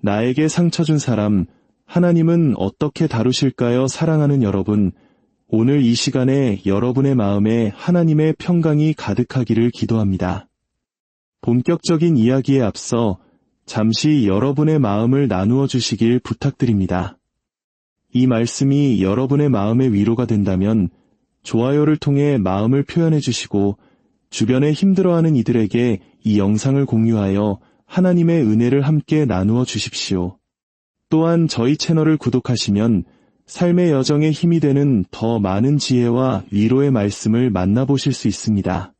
나에게 상처 준 사람, 하나님은 어떻게 다루실까요? 사랑하는 여러분, 오늘 이 시간에 여러분의 마음에 하나님의 평강이 가득하기를 기도합니다. 본격적인 이야기에 앞서 잠시 여러분의 마음을 나누어 주시길 부탁드립니다. 이 말씀이 여러분의 마음의 위로가 된다면 좋아요를 통해 마음을 표현해 주시고 주변에 힘들어하는 이들에게 이 영상을 공유하여 하나님의 은혜를 함께 나누어 주십시오. 또한 저희 채널을 구독하시면 삶의 여정에 힘이 되는 더 많은 지혜와 위로의 말씀을 만나보실 수 있습니다.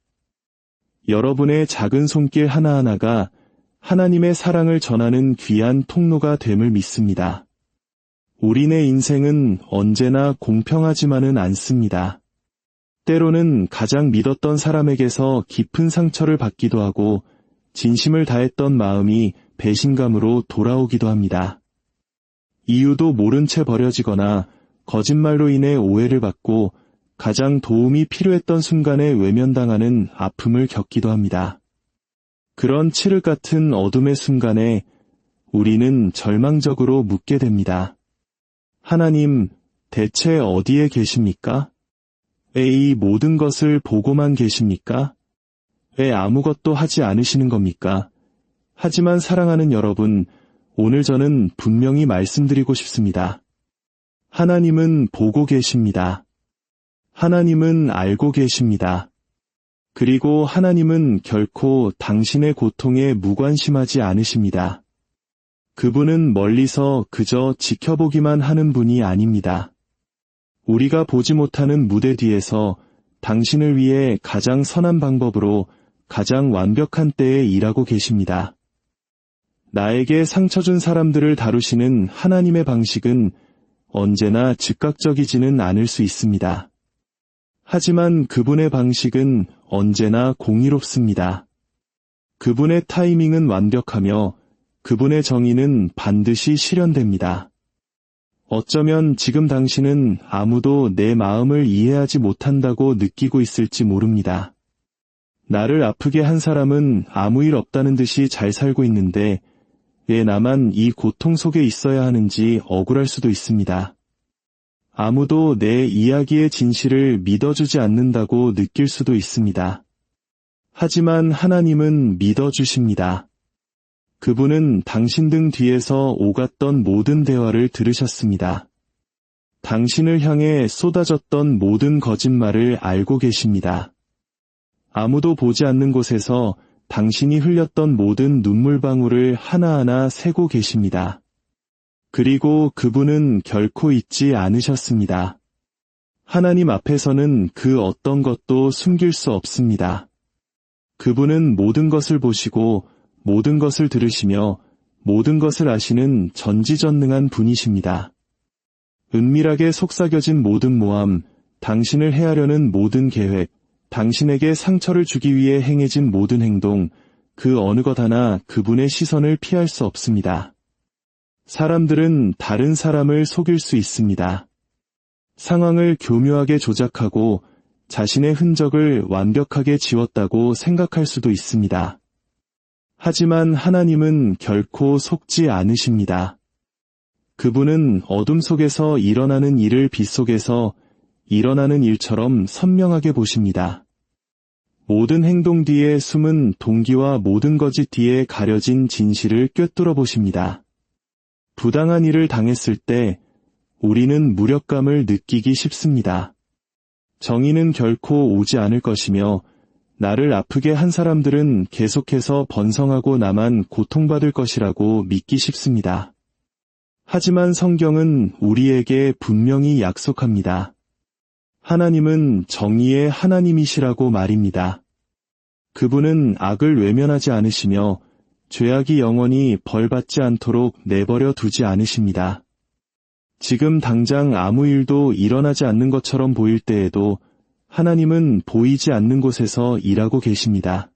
여러분의 작은 손길 하나하나가 하나님의 사랑을 전하는 귀한 통로가 됨을 믿습니다. 우리네 인생은 언제나 공평하지만은 않습니다. 때로는 가장 믿었던 사람에게서 깊은 상처를 받기도 하고 진심을 다했던 마음이 배신감으로 돌아오기도 합니다. 이유도 모른 채 버려지거나 거짓말로 인해 오해를 받고 가장 도움이 필요했던 순간에 외면당하는 아픔을 겪기도 합니다. 그런 칠흑 같은 어둠의 순간에 우리는 절망적으로 묻게 됩니다. 하나님, 대체 어디에 계십니까? 왜 이 모든 것을 보고만 계십니까? 왜 아무것도 하지 않으시는 겁니까? 하지만 사랑하는 여러분, 오늘 저는 분명히 말씀드리고 싶습니다. 하나님은 보고 계십니다. 하나님은 알고 계십니다. 그리고 하나님은 결코 당신의 고통에 무관심하지 않으십니다. 그분은 멀리서 그저 지켜보기만 하는 분이 아닙니다. 우리가 보지 못하는 무대 뒤에서 당신을 위해 가장 선한 방법으로 가장 완벽한 때에 일하고 계십니다. 나에게 상처 준 사람들을 다루시는 하나님의 방식은 언제나 즉각적이지는 않을 수 있습니다. 하지만 그분의 방식은 언제나 공의롭습니다. 그분의 타이밍은 완벽하며 그분의 정의는 반드시 실현됩니다. 어쩌면 지금 당신은 아무도 내 마음을 이해하지 못한다고 느끼고 있을지 모릅니다. 나를 아프게 한 사람은 아무 일 없다는 듯이 잘 살고 있는데 왜 나만 이 고통 속에 있어야 하는지 억울할 수도 있습니다. 아무도 내 이야기의 진실을 믿어주지 않는다고 느낄 수도 있습니다. 하지만 하나님은 믿어주십니다. 그분은 당신 등 뒤에서 오갔던 모든 대화를 들으셨습니다. 당신을 향해 쏟아졌던 모든 거짓말을 알고 계십니다. 아무도 보지 않는 곳에서 당신이 흘렸던 모든 눈물방울을 하나하나 세고 계십니다. 그리고 그분은 결코 잊지 않으셨습니다. 하나님 앞에서는 그 어떤 것도 숨길 수 없습니다. 그분은 모든 것을 보시고 모든 것을 들으시며 모든 것을 아시는 전지전능한 분이십니다. 은밀하게 속삭여진 모든 모함, 당신을 해하려는 모든 계획, 당신에게 상처를 주기 위해 행해진 모든 행동, 그 어느 것 하나 그분의 시선을 피할 수 없습니다. 사람들은 다른 사람을 속일 수 있습니다. 상황을 교묘하게 조작하고 자신의 흔적을 완벽하게 지웠다고 생각할 수도 있습니다. 하지만 하나님은 결코 속지 않으십니다. 그분은 어둠 속에서 일어나는 일을 빛 속에서 일어나는 일처럼 선명하게 보십니다. 모든 행동 뒤에 숨은 동기와 모든 거짓 뒤에 가려진 진실을 꿰뚫어 보십니다. 부당한 일을 당했을 때 우리는 무력감을 느끼기 쉽습니다. 정의는 결코 오지 않을 것이며 나를 아프게 한 사람들은 계속해서 번성하고 나만 고통받을 것이라고 믿기 쉽습니다. 하지만 성경은 우리에게 분명히 약속합니다. 하나님은 정의의 하나님이시라고 말입니다. 그분은 악을 외면하지 않으시며 죄악이 영원히 벌받지 않도록 내버려 두지 않으십니다. 지금 당장 아무 일도 일어나지 않는 것처럼 보일 때에도 하나님은 보이지 않는 곳에서 일하고 계십니다.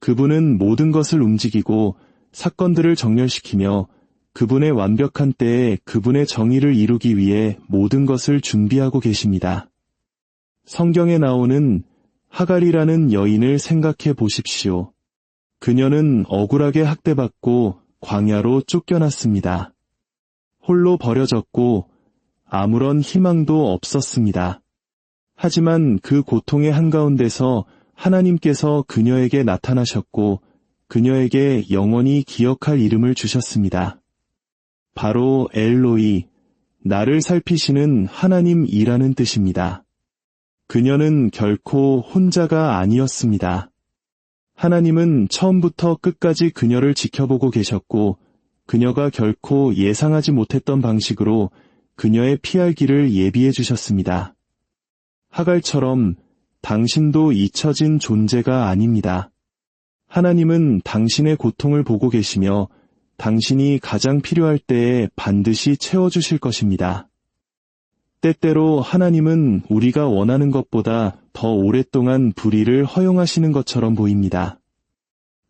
그분은 모든 것을 움직이고 사건들을 정렬시키며 그분의 완벽한 때에 그분의 정의를 이루기 위해 모든 것을 준비하고 계십니다. 성경에 나오는 하갈이라는 여인을 생각해 보십시오. 그녀는 억울하게 학대받고 광야로 쫓겨났습니다. 홀로 버려졌고 아무런 희망도 없었습니다. 하지만 그 고통의 한가운데서 하나님께서 그녀에게 나타나셨고 그녀에게 영원히 기억할 이름을 주셨습니다. 바로 엘로이, 나를 살피시는 하나님이라는 뜻입니다. 그녀는 결코 혼자가 아니었습니다. 하나님은 처음부터 끝까지 그녀를 지켜보고 계셨고 그녀가 결코 예상하지 못했던 방식으로 그녀의 피할 길을 예비해 주셨습니다. 하갈처럼 당신도 잊혀진 존재가 아닙니다. 하나님은 당신의 고통을 보고 계시며 당신이 가장 필요할 때에 반드시 채워주실 것입니다. 때때로 하나님은 우리가 원하는 것보다 더 오랫동안 불의를 허용하시는 것처럼 보입니다.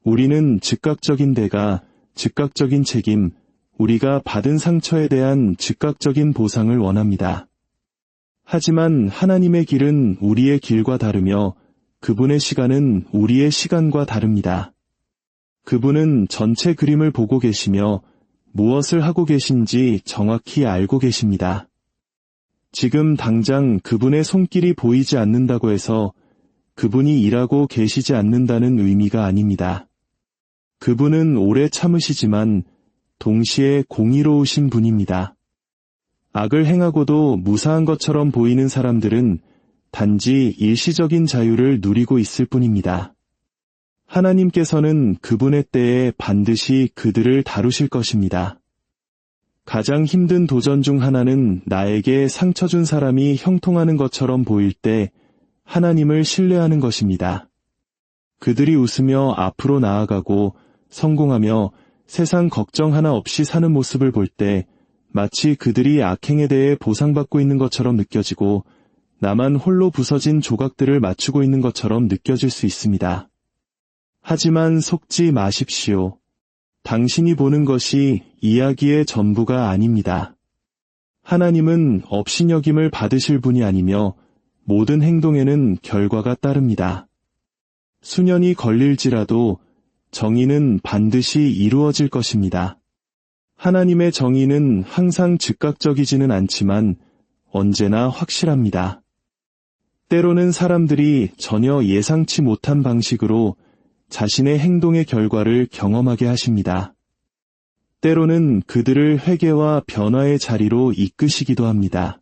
우리는 즉각적인 대가, 즉각적인 책임, 우리가 받은 상처에 대한 즉각적인 보상을 원합니다. 하지만 하나님의 길은 우리의 길과 다르며 그분의 시간은 우리의 시간과 다릅니다. 그분은 전체 그림을 보고 계시며 무엇을 하고 계신지 정확히 알고 계십니다. 지금 당장 그분의 손길이 보이지 않는다고 해서 그분이 일하고 계시지 않는다는 의미가 아닙니다. 그분은 오래 참으시지만 동시에 공의로우신 분입니다. 악을 행하고도 무사한 것처럼 보이는 사람들은 단지 일시적인 자유를 누리고 있을 뿐입니다. 하나님께서는 그분의 때에 반드시 그들을 다루실 것입니다. 가장 힘든 도전 중 하나는 나에게 상처 준 사람이 형통하는 것처럼 보일 때 하나님을 신뢰하는 것입니다. 그들이 웃으며 앞으로 나아가고 성공하며 세상 걱정 하나 없이 사는 모습을 볼 때 마치 그들이 악행에 대해 보상받고 있는 것처럼 느껴지고 나만 홀로 부서진 조각들을 맞추고 있는 것처럼 느껴질 수 있습니다. 하지만 속지 마십시오. 당신이 보는 것이 이야기의 전부가 아닙니다. 하나님은 업신여김을 받으실 분이 아니며 모든 행동에는 결과가 따릅니다. 수년이 걸릴지라도 정의는 반드시 이루어질 것입니다. 하나님의 정의는 항상 즉각적이지는 않지만 언제나 확실합니다. 때로는 사람들이 전혀 예상치 못한 방식으로 자신의 행동의 결과를 경험하게 하십니다. 때로는 그들을 회개와 변화의 자리로 이끄시기도 합니다.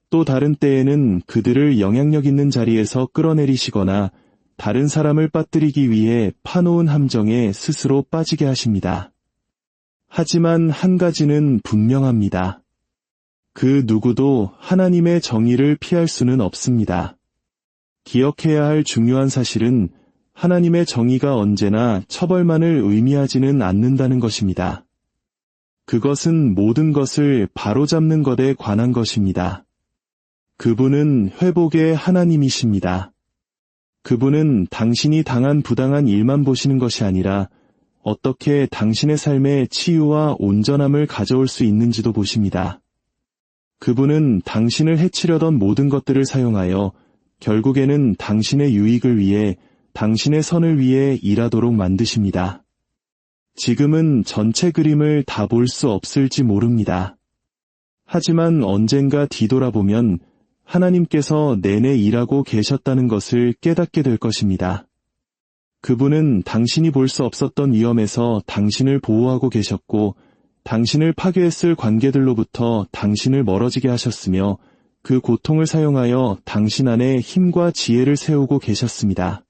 또 다른 때에는 그들을 영향력 있는 자리에서 끌어내리시거나 다른 사람을 빠뜨리기 위해 파놓은 함정에 스스로 빠지게 하십니다. 하지만 한 가지는 분명합니다. 그 누구도 하나님의 정의를 피할 수는 없습니다. 기억해야 할 중요한 사실은 하나님의 정의가 언제나 처벌만을 의미하지는 않는다는 것입니다. 그것은 모든 것을 바로잡는 것에 관한 것입니다. 그분은 회복의 하나님이십니다. 그분은 당신이 당한 부당한 일만 보시는 것이 아니라 어떻게 당신의 삶에 치유와 온전함을 가져올 수 있는지도 보십니다. 그분은 당신을 해치려던 모든 것들을 사용하여 결국에는 당신의 유익을 위해 당신의 선을 위해 일하도록 만드십니다. 지금은 전체 그림을 다 볼 수 없을지 모릅니다. 하지만 언젠가 뒤돌아보면 하나님께서 내내 일하고 계셨다는 것을 깨닫게 될 것입니다. 그분은 당신이 볼 수 없었던 위험에서 당신을 보호하고 계셨고 당신을 파괴했을 관계들로부터 당신을 멀어지게 하셨으며 그 고통을 사용하여 당신 안에 힘과 지혜를 세우고 계셨습니다.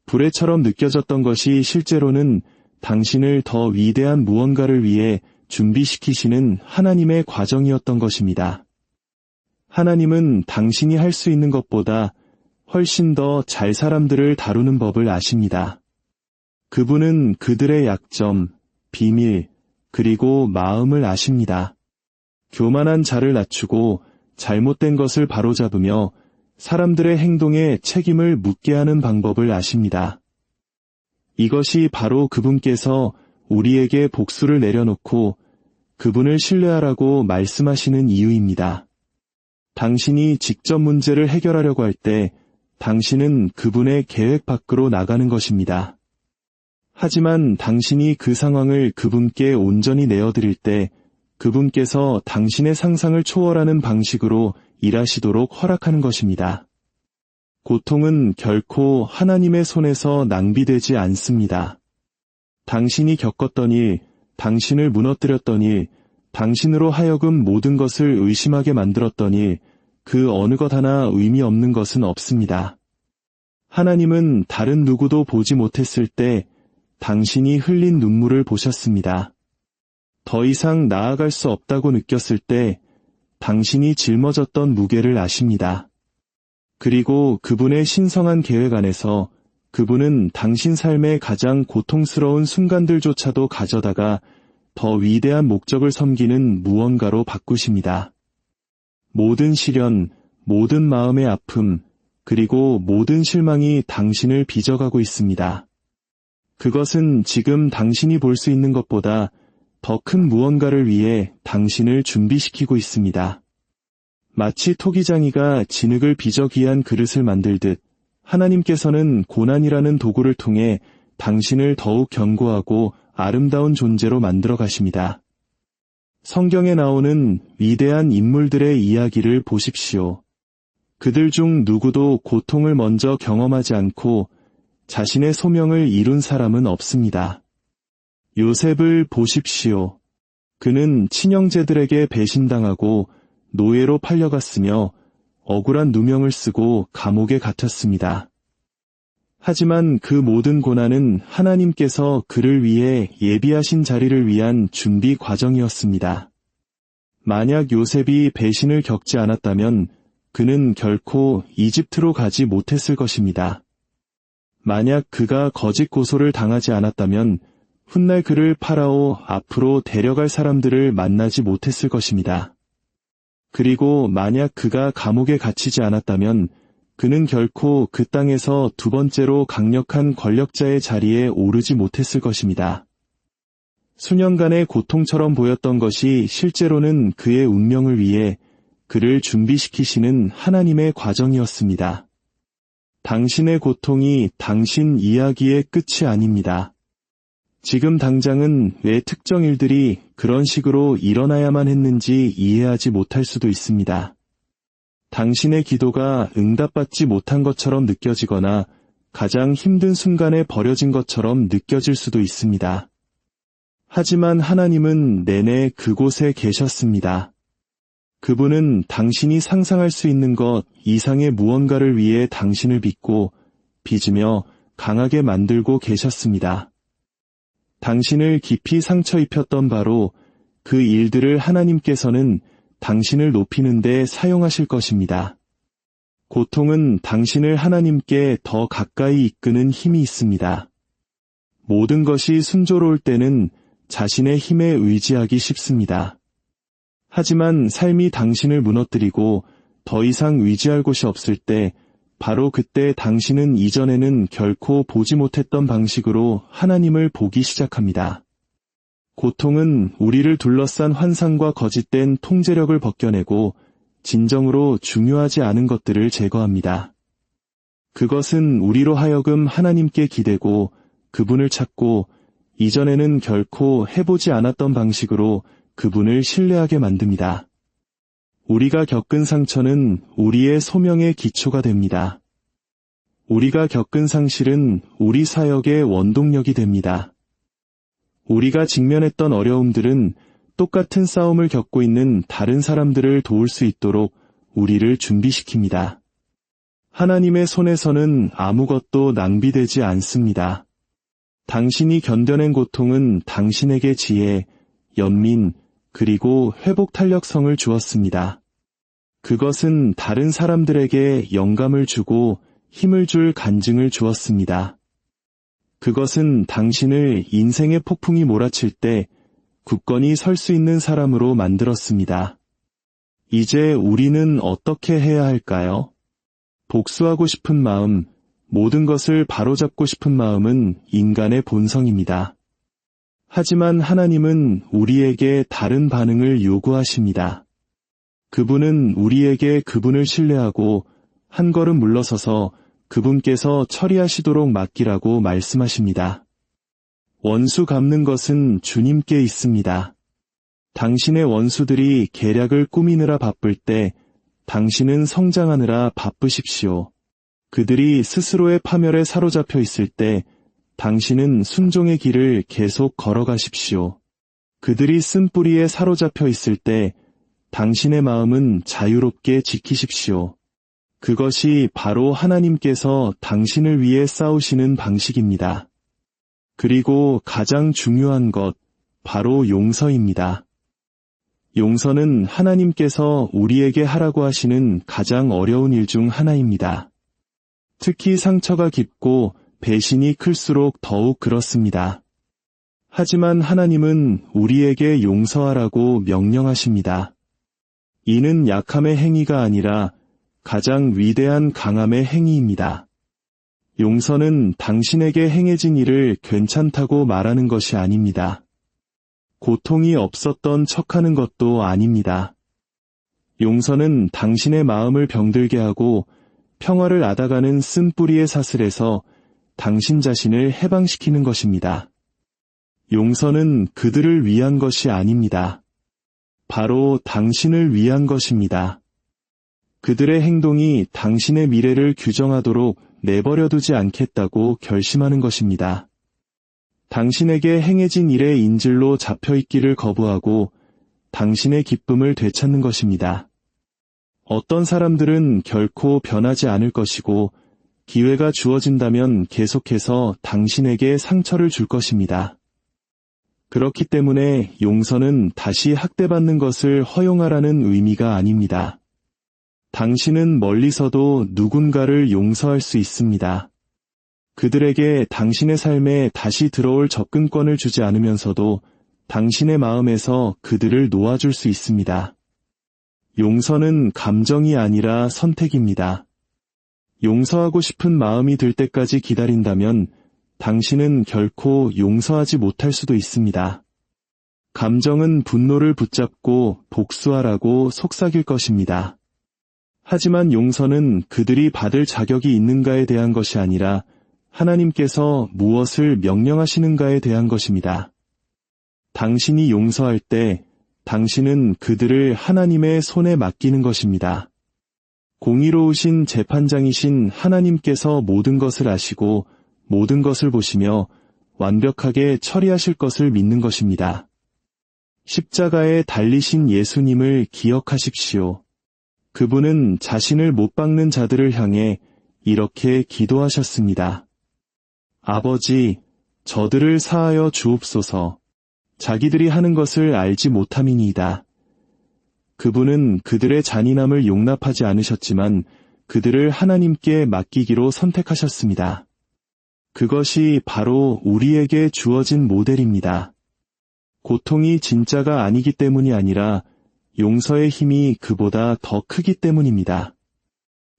불의처럼 느껴졌던 것이 실제로는 당신을 더 위대한 무언가를 위해 준비시키시는 하나님의 과정이었던 것입니다. 하나님은 당신이 할 수 있는 것보다 훨씬 더 잘 사람들을 다루는 법을 아십니다. 그분은 그들의 약점, 비밀, 그리고 마음을 아십니다. 교만한 자를 낮추고 잘못된 것을 바로잡으며 사람들의 행동에 책임을 묻게 하는 방법을 아십니다. 이것이 바로 그분께서 우리에게 복수를 내려놓고 그분을 신뢰하라고 말씀하시는 이유입니다. 당신이 직접 문제를 해결하려고 할 때 당신은 그분의 계획 밖으로 나가는 것입니다. 하지만 당신이 그 상황을 그분께 온전히 내어드릴 때 그분께서 당신의 상상을 초월하는 방식으로 일하시도록 허락하는 것입니다. 고통은 결코 하나님의 손에서 낭비되지 않습니다. 당신이 겪었던 일, 당신을 무너뜨렸던 일, 당신으로 하여금 모든 것을 의심하게 만들었던 일, 그 어느 것 하나 의미 없는 것은 없습니다. 하나님은 다른 누구도 보지 못했을 때 당신이 흘린 눈물을 보셨습니다. 더 이상 나아갈 수 없다고 느꼈을 때 당신이 짊어졌던 무게를 아십니다. 그리고 그분의 신성한 계획 안에서 그분은 당신 삶의 가장 고통스러운 순간들조차도 가져다가 더 위대한 목적을 섬기는 무언가로 바꾸십니다. 모든 시련, 모든 마음의 아픔, 그리고 모든 실망이 당신을 빚어가고 있습니다. 그것은 지금 당신이 볼 수 있는 것보다 더 큰 무언가를 위해 당신을 준비시키고 있습니다. 마치 토기장이가 진흙을 빚어 귀한 그릇을 만들듯 하나님께서는 고난이라는 도구를 통해 당신을 더욱 견고하고 아름다운 존재로 만들어 가십니다. 성경에 나오는 위대한 인물들의 이야기를 보십시오. 그들 중 누구도 고통을 먼저 경험하지 않고 자신의 소명을 이룬 사람은 없습니다. 요셉을 보십시오. 그는 친형제들에게 배신당하고 노예로 팔려갔으며 억울한 누명을 쓰고 감옥에 갇혔습니다. 하지만 그 모든 고난은 하나님께서 그를 위해 예비하신 자리를 위한 준비 과정이었습니다. 만약 요셉이 배신을 겪지 않았다면 그는 결코 이집트로 가지 못했을 것입니다. 만약 그가 거짓 고소를 당하지 않았다면 훗날 그를 파라오 앞으로 데려갈 사람들을 만나지 못했을 것입니다. 그리고 만약 그가 감옥에 갇히지 않았다면 그는 결코 그 땅에서 두 번째로 강력한 권력자의 자리에 오르지 못했을 것입니다. 수년간의 고통처럼 보였던 것이 실제로는 그의 운명을 위해 그를 준비시키시는 하나님의 과정이었습니다. 당신의 고통이 당신 이야기의 끝이 아닙니다. 지금 당장은 왜 특정 일들이 그런 식으로 일어나야만 했는지 이해하지 못할 수도 있습니다. 당신의 기도가 응답받지 못한 것처럼 느껴지거나 가장 힘든 순간에 버려진 것처럼 느껴질 수도 있습니다. 하지만 하나님은 내내 그곳에 계셨습니다. 그분은 당신이 상상할 수 있는 것 이상의 무언가를 위해 당신을 빚고 빚으며 강하게 만들고 계셨습니다. 당신을 깊이 상처 입혔던 바로 그 일들을 하나님께서는 당신을 높이는 데 사용하실 것입니다. 고통은 당신을 하나님께 더 가까이 이끄는 힘이 있습니다. 모든 것이 순조로울 때는 자신의 힘에 의지하기 쉽습니다. 하지만 삶이 당신을 무너뜨리고 더 이상 의지할 곳이 없을 때 바로 그때 당신은 이전에는 결코 보지 못했던 방식으로 하나님을 보기 시작합니다. 고통은 우리를 둘러싼 환상과 거짓된 통제력을 벗겨내고 진정으로 중요하지 않은 것들을 제거합니다. 그것은 우리로 하여금 하나님께 기대고 그분을 찾고 이전에는 결코 해보지 않았던 방식으로 그분을 신뢰하게 만듭니다. 우리가 겪은 상처는 우리의 소명의 기초가 됩니다. 우리가 겪은 상실은 우리 사역의 원동력이 됩니다. 우리가 직면했던 어려움들은 똑같은 싸움을 겪고 있는 다른 사람들을 도울 수 있도록 우리를 준비시킵니다. 하나님의 손에서는 아무것도 낭비되지 않습니다. 당신이 견뎌낸 고통은 당신에게 지혜, 연민, 그리고 회복 탄력성을 주었습니다. 그것은 다른 사람들에게 영감을 주고 힘을 줄 간증을 주었습니다. 그것은 당신을 인생의 폭풍이 몰아칠 때 굳건히 설 수 있는 사람으로 만들었습니다. 이제 우리는 어떻게 해야 할까요? 복수하고 싶은 마음, 모든 것을 바로잡고 싶은 마음은 인간의 본성입니다. 하지만 하나님은 우리에게 다른 반응을 요구하십니다. 그분은 우리에게 그분을 신뢰하고 한 걸음 물러서서 그분께서 처리하시도록 맡기라고 말씀하십니다. 원수 갚는 것은 주님께 있습니다. 당신의 원수들이 계략을 꾸미느라 바쁠 때 당신은 성장하느라 바쁘십시오. 그들이 스스로의 파멸에 사로잡혀 있을 때 당신은 순종의 길을 계속 걸어가십시오. 그들이 쓴뿌리에 사로잡혀 있을 때 당신의 마음은 자유롭게 지키십시오. 그것이 바로 하나님께서 당신을 위해 싸우시는 방식입니다. 그리고 가장 중요한 것, 바로 용서입니다. 용서는 하나님께서 우리에게 하라고 하시는 가장 어려운 일 중 하나입니다. 특히 상처가 깊고 배신이 클수록 더욱 그렇습니다. 하지만 하나님은 우리에게 용서하라고 명령하십니다. 이는 약함의 행위가 아니라 가장 위대한 강함의 행위입니다. 용서는 당신에게 행해진 일을 괜찮다고 말하는 것이 아닙니다. 고통이 없었던 척하는 것도 아닙니다. 용서는 당신의 마음을 병들게 하고 평화를 앗아가는 쓴뿌리의 사슬에서 당신 자신을 해방시키는 것입니다. 용서는 그들을 위한 것이 아닙니다. 바로 당신을 위한 것입니다. 그들의 행동이 당신의 미래를 규정하도록 내버려두지 않겠다고 결심하는 것입니다. 당신에게 행해진 일의 인질로 잡혀있기를 거부하고 당신의 기쁨을 되찾는 것입니다. 어떤 사람들은 결코 변하지 않을 것이고 기회가 주어진다면 계속해서 당신에게 상처를 줄 것입니다. 그렇기 때문에 용서는 다시 학대받는 것을 허용하라는 의미가 아닙니다. 당신은 멀리서도 누군가를 용서할 수 있습니다. 그들에게 당신의 삶에 다시 들어올 접근권을 주지 않으면서도 당신의 마음에서 그들을 놓아줄 수 있습니다. 용서는 감정이 아니라 선택입니다. 용서하고 싶은 마음이 들 때까지 기다린다면 당신은 결코 용서하지 못할 수도 있습니다. 감정은 분노를 붙잡고 복수하라고 속삭일 것입니다. 하지만 용서는 그들이 받을 자격이 있는가에 대한 것이 아니라 하나님께서 무엇을 명령하시는가에 대한 것입니다. 당신이 용서할 때 당신은 그들을 하나님의 손에 맡기는 것입니다. 공의로우신 재판장이신 하나님께서 모든 것을 아시고 모든 것을 보시며 완벽하게 처리하실 것을 믿는 것입니다. 십자가에 달리신 예수님을 기억하십시오. 그분은 자신을 못 박는 자들을 향해 이렇게 기도하셨습니다. 아버지, 저들을 사하여 주옵소서. 자기들이 하는 것을 알지 못함이니이다. 그분은 그들의 잔인함을 용납하지 않으셨지만 그들을 하나님께 맡기기로 선택하셨습니다. 그것이 바로 우리에게 주어진 모델입니다. 고통이 진짜가 아니기 때문이 아니라 용서의 힘이 그보다 더 크기 때문입니다.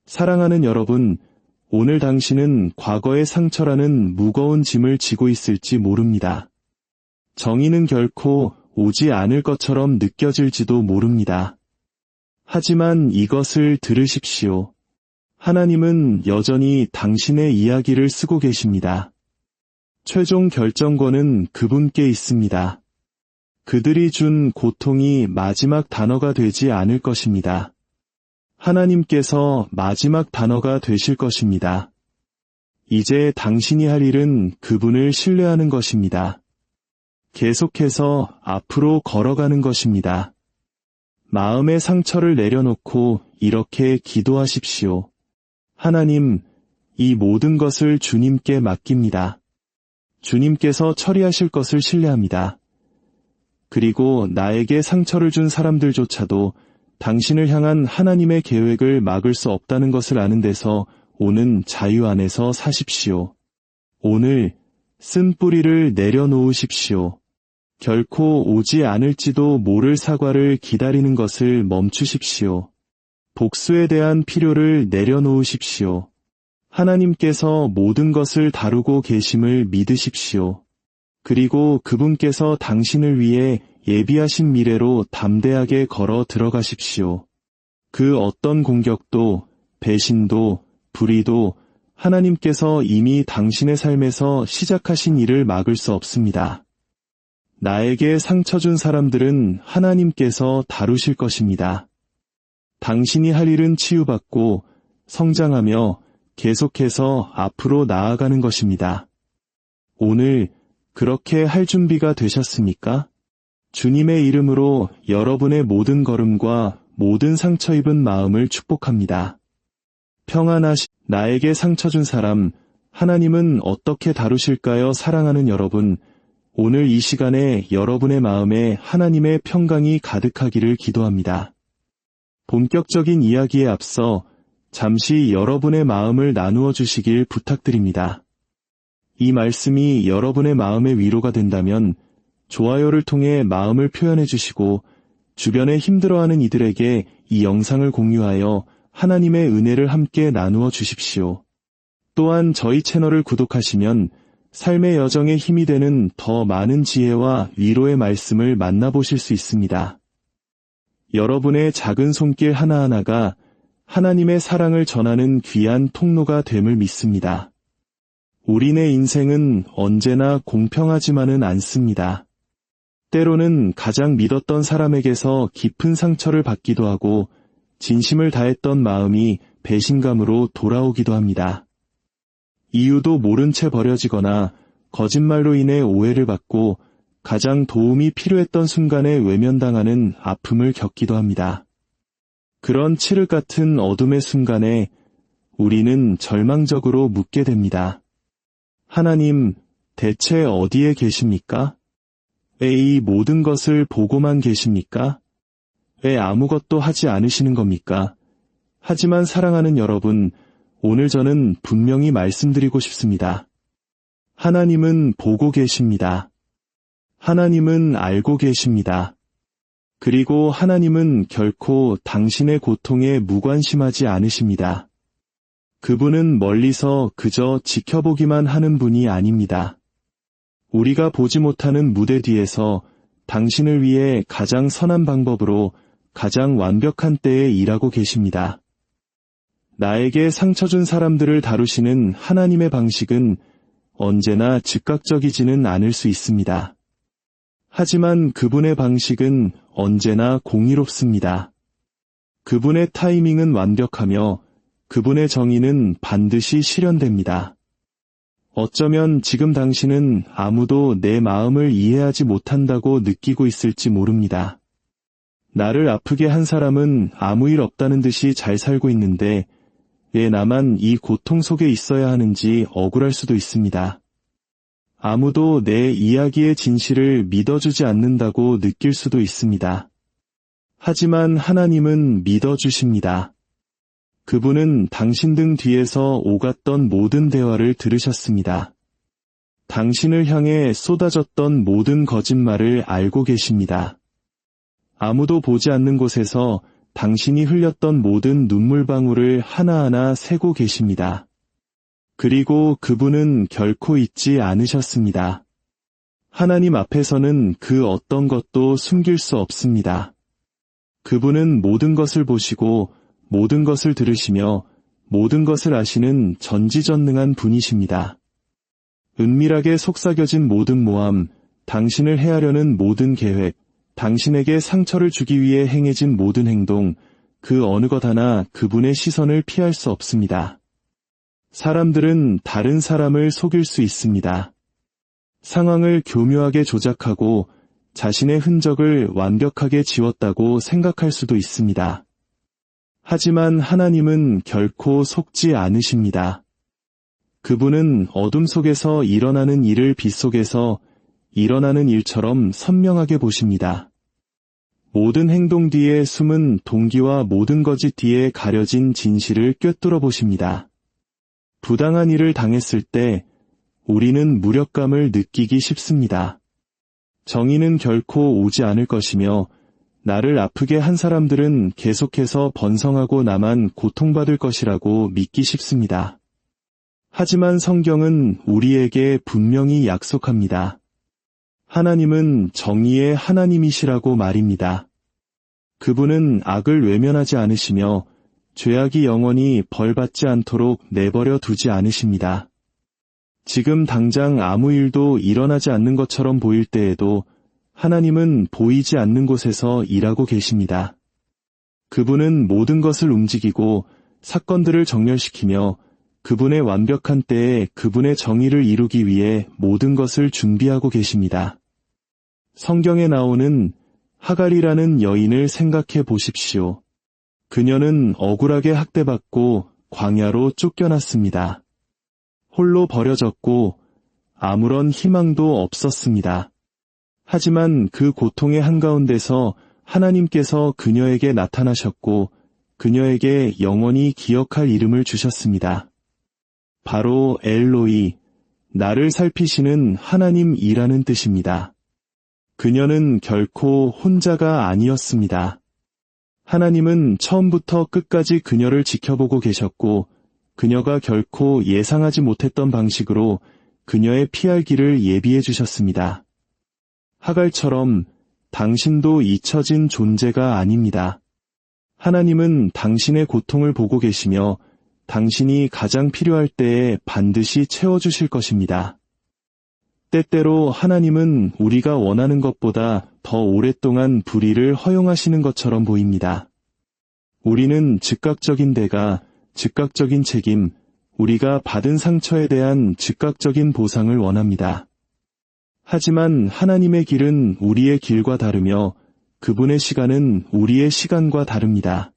사랑하는 여러분, 오늘 당신은 과거의 상처라는 무거운 짐을 지고 있을지 모릅니다. 정의는 결코 오지 않을 것처럼 느껴질지도 모릅니다. 하지만 이것을 들으십시오. 하나님은 여전히 당신의 이야기를 쓰고 계십니다. 최종 결정권은 그분께 있습니다. 그들이 준 고통이 마지막 단어가 되지 않을 것입니다. 하나님께서 마지막 단어가 되실 것입니다. 이제 당신이 할 일은 그분을 신뢰하는 것입니다. 계속해서 앞으로 걸어가는 것입니다. 마음의 상처를 내려놓고 이렇게 기도하십시오. 하나님, 이 모든 것을 주님께 맡깁니다. 주님께서 처리하실 것을 신뢰합니다. 그리고 나에게 상처를 준 사람들조차도 당신을 향한 하나님의 계획을 막을 수 없다는 것을 아는 데서 오는 자유 안에서 사십시오. 오늘 쓴뿌리를 내려놓으십시오. 결코 오지 않을지도 모를 사과를 기다리는 것을 멈추십시오. 복수에 대한 필요를 내려놓으십시오. 하나님께서 모든 것을 다루고 계심을 믿으십시오. 그리고 그분께서 당신을 위해 예비하신 미래로 담대하게 걸어 들어가십시오. 그 어떤 공격도, 배신도, 불의도 하나님께서 이미 당신의 삶에서 시작하신 일을 막을 수 없습니다. 나에게 상처 준 사람들은 하나님께서 다루실 것입니다. 당신이 할 일은 치유받고 성장하며 계속해서 앞으로 나아가는 것입니다. 오늘 그렇게 할 준비가 되셨습니까? 주님의 이름으로 여러분의 모든 걸음과 모든 상처 입은 마음을 축복합니다. 나에게 상처 준 사람, 하나님은 어떻게 다루실까요? 사랑하는 여러분, 오늘 이 시간에 여러분의 마음에 하나님의 평강이 가득하기를 기도합니다. 본격적인 이야기에 앞서 잠시 여러분의 마음을 나누어 주시길 부탁드립니다. 이 말씀이 여러분의 마음의 위로가 된다면 좋아요를 통해 마음을 표현해 주시고 주변에 힘들어하는 이들에게 이 영상을 공유하여 하나님의 은혜를 함께 나누어 주십시오. 또한 저희 채널을 구독하시면 삶의 여정에 힘이 되는 더 많은 지혜와 위로의 말씀을 만나보실 수 있습니다. 여러분의 작은 손길 하나하나가 하나님의 사랑을 전하는 귀한 통로가 됨을 믿습니다. 우리네 인생은 언제나 공평하지만은 않습니다. 때로는 가장 믿었던 사람에게서 깊은 상처를 받기도 하고 진심을 다했던 마음이 배신감으로 돌아오기도 합니다. 이유도 모른 채 버려지거나 거짓말로 인해 오해를 받고 가장 도움이 필요했던 순간에 외면당하는 아픔을 겪기도 합니다. 그런 칠흑 같은 어둠의 순간에 우리는 절망적으로 묻게 됩니다. 하나님, 대체 어디에 계십니까? 왜 이 모든 것을 보고만 계십니까? 왜 아무것도 하지 않으시는 겁니까? 하지만 사랑하는 여러분, 오늘 저는 분명히 말씀드리고 싶습니다. 하나님은 보고 계십니다. 하나님은 알고 계십니다. 그리고 하나님은 결코 당신의 고통에 무관심하지 않으십니다. 그분은 멀리서 그저 지켜보기만 하는 분이 아닙니다. 우리가 보지 못하는 무대 뒤에서 당신을 위해 가장 선한 방법으로 가장 완벽한 때에 일하고 계십니다. 나에게 상처 준 사람들을 다루시는 하나님의 방식은 언제나 즉각적이지는 않을 수 있습니다. 하지만 그분의 방식은 언제나 공의롭습니다. 그분의 타이밍은 완벽하며 그분의 정의는 반드시 실현됩니다. 어쩌면 지금 당신은 아무도 내 마음을 이해하지 못한다고 느끼고 있을지 모릅니다. 나를 아프게 한 사람은 아무 일 없다는 듯이 잘 살고 있는데 왜 나만 이 고통 속에 있어야 하는지 억울할 수도 있습니다. 아무도 내 이야기의 진실을 믿어주지 않는다고 느낄 수도 있습니다. 하지만 하나님은 믿어주십니다. 그분은 당신 등 뒤에서 오갔던 모든 대화를 들으셨습니다. 당신을 향해 쏟아졌던 모든 거짓말을 알고 계십니다. 아무도 보지 않는 곳에서 당신이 흘렸던 모든 눈물방울을 하나하나 세고 계십니다. 그리고 그분은 결코 잊지 않으셨습니다. 하나님 앞에서는 그 어떤 것도 숨길 수 없습니다. 그분은 모든 것을 보시고 모든 것을 들으시며 모든 것을 아시는 전지전능한 분이십니다. 은밀하게 속삭여진 모든 모함, 당신을 해하려는 모든 계획, 당신에게 상처를 주기 위해 행해진 모든 행동, 그 어느 것 하나 그분의 시선을 피할 수 없습니다. 사람들은 다른 사람을 속일 수 있습니다. 상황을 교묘하게 조작하고 자신의 흔적을 완벽하게 지웠다고 생각할 수도 있습니다. 하지만 하나님은 결코 속지 않으십니다. 그분은 어둠 속에서 일어나는 일을 빛 속에서 일어나는 일처럼 선명하게 보십니다. 모든 행동 뒤에 숨은 동기와 모든 거짓 뒤에 가려진 진실을 꿰뚫어 보십니다. 부당한 일을 당했을 때 우리는 무력감을 느끼기 쉽습니다. 정의는 결코 오지 않을 것이며 나를 아프게 한 사람들은 계속해서 번성하고 나만 고통받을 것이라고 믿기 쉽습니다. 하지만 성경은 우리에게 분명히 약속합니다. 하나님은 정의의 하나님이시라고 말입니다. 그분은 악을 외면하지 않으시며 죄악이 영원히 벌받지 않도록 내버려 두지 않으십니다. 지금 당장 아무 일도 일어나지 않는 것처럼 보일 때에도 하나님은 보이지 않는 곳에서 일하고 계십니다. 그분은 모든 것을 움직이고 사건들을 정렬시키며 그분의 완벽한 때에 그분의 정의를 이루기 위해 모든 것을 준비하고 계십니다. 성경에 나오는 하갈이라는 여인을 생각해 보십시오. 그녀는 억울하게 학대받고 광야로 쫓겨났습니다. 홀로 버려졌고 아무런 희망도 없었습니다. 하지만 그 고통의 한가운데서 하나님께서 그녀에게 나타나셨고 그녀에게 영원히 기억할 이름을 주셨습니다. 바로 엘로이, 나를 살피시는 하나님이라는 뜻입니다. 그녀는 결코 혼자가 아니었습니다. 하나님은 처음부터 끝까지 그녀를 지켜보고 계셨고 그녀가 결코 예상하지 못했던 방식으로 그녀의 피할 길을 예비해 주셨습니다. 하갈처럼 당신도 잊혀진 존재가 아닙니다. 하나님은 당신의 고통을 보고 계시며 당신이 가장 필요할 때에 반드시 채워주실 것입니다. 때때로 하나님은 우리가 원하는 것보다 더 오랫동안 불의를 허용하시는 것처럼 보입니다. 우리는 즉각적인 대가, 즉각적인 책임, 우리가 받은 상처에 대한 즉각적인 보상을 원합니다. 하지만 하나님의 길은 우리의 길과 다르며 그분의 시간은 우리의 시간과 다릅니다.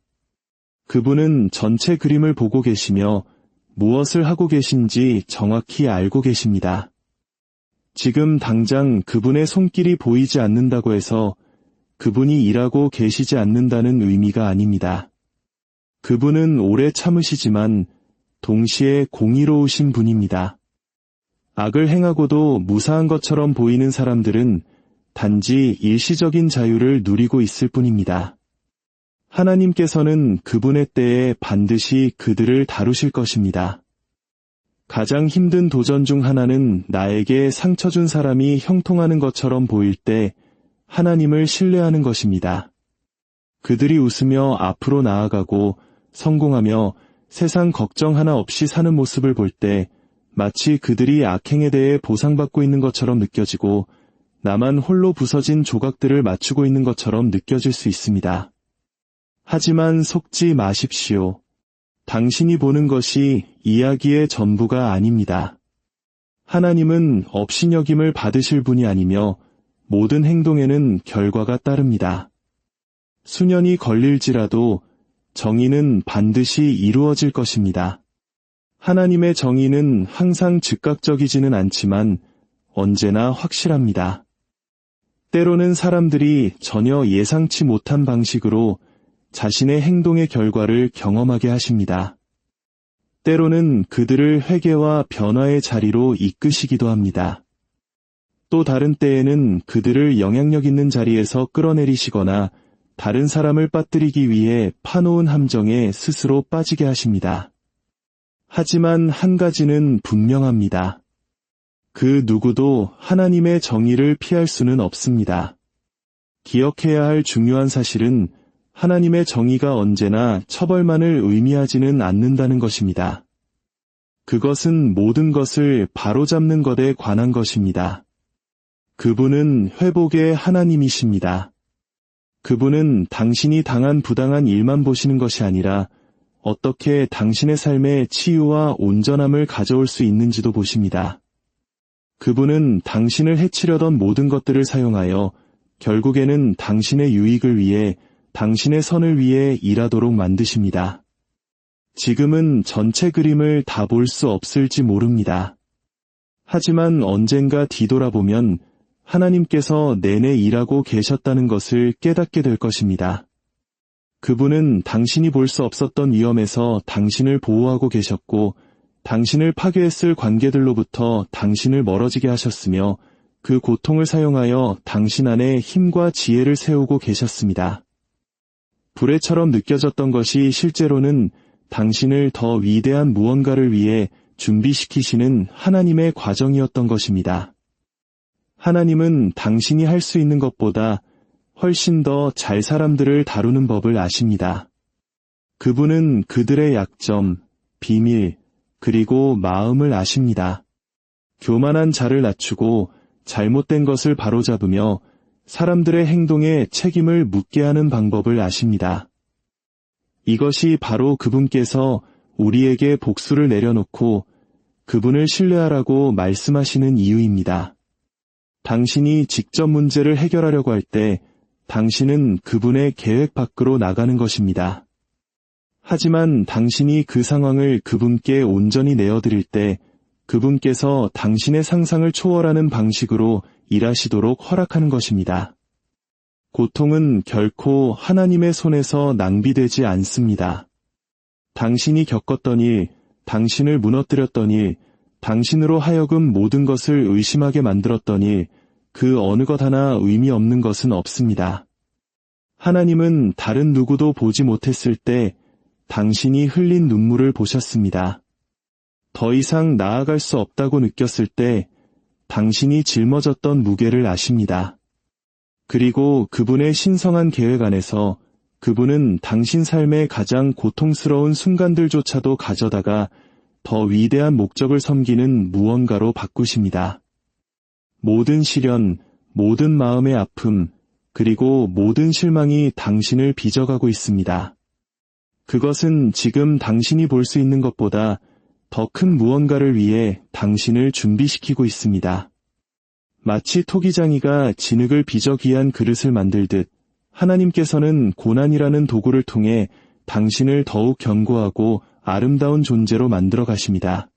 그분은 전체 그림을 보고 계시며 무엇을 하고 계신지 정확히 알고 계십니다. 지금 당장 그분의 손길이 보이지 않는다고 해서 그분이 일하고 계시지 않는다는 의미가 아닙니다. 그분은 오래 참으시지만 동시에 공의로우신 분입니다. 악을 행하고도 무사한 것처럼 보이는 사람들은 단지 일시적인 자유를 누리고 있을 뿐입니다. 하나님께서는 그분의 때에 반드시 그들을 다루실 것입니다. 가장 힘든 도전 중 하나는 나에게 상처 준 사람이 형통하는 것처럼 보일 때 하나님을 신뢰하는 것입니다. 그들이 웃으며 앞으로 나아가고 성공하며 세상 걱정 하나 없이 사는 모습을 볼 때 마치 그들이 악행에 대해 보상받고 있는 것처럼 느껴지고 나만 홀로 부서진 조각들을 맞추고 있는 것처럼 느껴질 수 있습니다. 하지만 속지 마십시오. 당신이 보는 것이 이야기의 전부가 아닙니다. 하나님은 업신여김을 받으실 분이 아니며 모든 행동에는 결과가 따릅니다. 수년이 걸릴지라도 정의는 반드시 이루어질 것입니다. 하나님의 정의는 항상 즉각적이지는 않지만 언제나 확실합니다. 때로는 사람들이 전혀 예상치 못한 방식으로 자신의 행동의 결과를 경험하게 하십니다. 때로는 그들을 회개와 변화의 자리로 이끄시기도 합니다. 또 다른 때에는 그들을 영향력 있는 자리에서 끌어내리시거나 다른 사람을 빠뜨리기 위해 파놓은 함정에 스스로 빠지게 하십니다. 하지만 한 가지는 분명합니다. 그 누구도 하나님의 정의를 피할 수는 없습니다. 기억해야 할 중요한 사실은 하나님의 정의가 언제나 처벌만을 의미하지는 않는다는 것입니다. 그것은 모든 것을 바로잡는 것에 관한 것입니다. 그분은 회복의 하나님이십니다. 그분은 당신이 당한 부당한 일만 보시는 것이 아니라 어떻게 당신의 삶에 치유와 온전함을 가져올 수 있는지도 보십니다. 그분은 당신을 해치려던 모든 것들을 사용하여 결국에는 당신의 유익을 위해 당신의 선을 위해 일하도록 만드십니다. 지금은 전체 그림을 다 볼 수 없을지 모릅니다. 하지만 언젠가 뒤돌아보면 하나님께서 내내 일하고 계셨다는 것을 깨닫게 될 것입니다. 그분은 당신이 볼 수 없었던 위험에서 당신을 보호하고 계셨고 당신을 파괴했을 관계들로부터 당신을 멀어지게 하셨으며 그 고통을 사용하여 당신 안에 힘과 지혜를 세우고 계셨습니다. 불의처럼 느껴졌던 것이 실제로는 당신을 더 위대한 무언가를 위해 준비시키시는 하나님의 과정이었던 것입니다. 하나님은 당신이 할 수 있는 것보다 훨씬 더 잘 사람들을 다루는 법을 아십니다. 그분은 그들의 약점, 비밀, 그리고 마음을 아십니다. 교만한 자를 낮추고 잘못된 것을 바로잡으며 사람들의 행동에 책임을 묻게 하는 방법을 아십니다. 이것이 바로 그분께서 우리에게 복수를 내려놓고 그분을 신뢰하라고 말씀하시는 이유입니다. 당신이 직접 문제를 해결하려고 할 때 당신은 그분의 계획 밖으로 나가는 것입니다. 하지만 당신이 그 상황을 그분께 온전히 내어드릴 때 그분께서 당신의 상상을 초월하는 방식으로 일하시도록 허락하는 것입니다. 고통은 결코 하나님의 손에서 낭비되지 않습니다. 당신이 겪었던 일, 당신을 무너뜨렸던 일, 당신으로 하여금 모든 것을 의심하게 만들었던 일, 그 어느 것 하나 의미 없는 것은 없습니다. 하나님은 다른 누구도 보지 못했을 때 당신이 흘린 눈물을 보셨습니다. 더 이상 나아갈 수 없다고 느꼈을 때 당신이 짊어졌던 무게를 아십니다. 그리고 그분의 신성한 계획 안에서 그분은 당신 삶의 가장 고통스러운 순간들조차도 가져다가 더 위대한 목적을 섬기는 무언가로 바꾸십니다. 모든 시련, 모든 마음의 아픔, 그리고 모든 실망이 당신을 빚어가고 있습니다. 그것은 지금 당신이 볼 수 있는 것보다 더 큰 무언가를 위해 당신을 준비시키고 있습니다. 마치 토기장이가 진흙을 빚어 귀한 그릇을 만들듯 하나님께서는 고난이라는 도구를 통해 당신을 더욱 견고하고 아름다운 존재로 만들어 가십니다.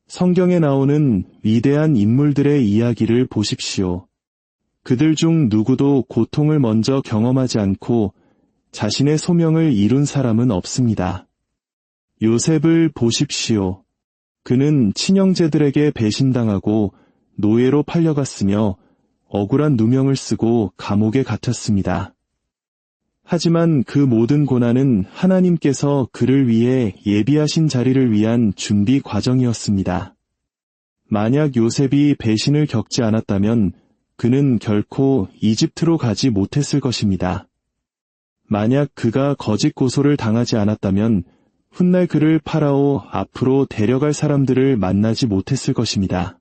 성경에 나오는 위대한 인물들의 이야기를 보십시오. 그들 중 누구도 고통을 먼저 경험하지 않고 자신의 소명을 이룬 사람은 없습니다. 요셉을 보십시오. 그는 친형제들에게 배신당하고 노예로 팔려갔으며 억울한 누명을 쓰고 감옥에 갇혔습니다. 하지만 그 모든 고난은 하나님께서 그를 위해 예비하신 자리를 위한 준비 과정이었습니다. 만약 요셉이 배신을 겪지 않았다면 그는 결코 이집트로 가지 못했을 것입니다. 만약 그가 거짓 고소를 당하지 않았다면 훗날 그를 파라오 앞으로 데려갈 사람들을 만나지 못했을 것입니다.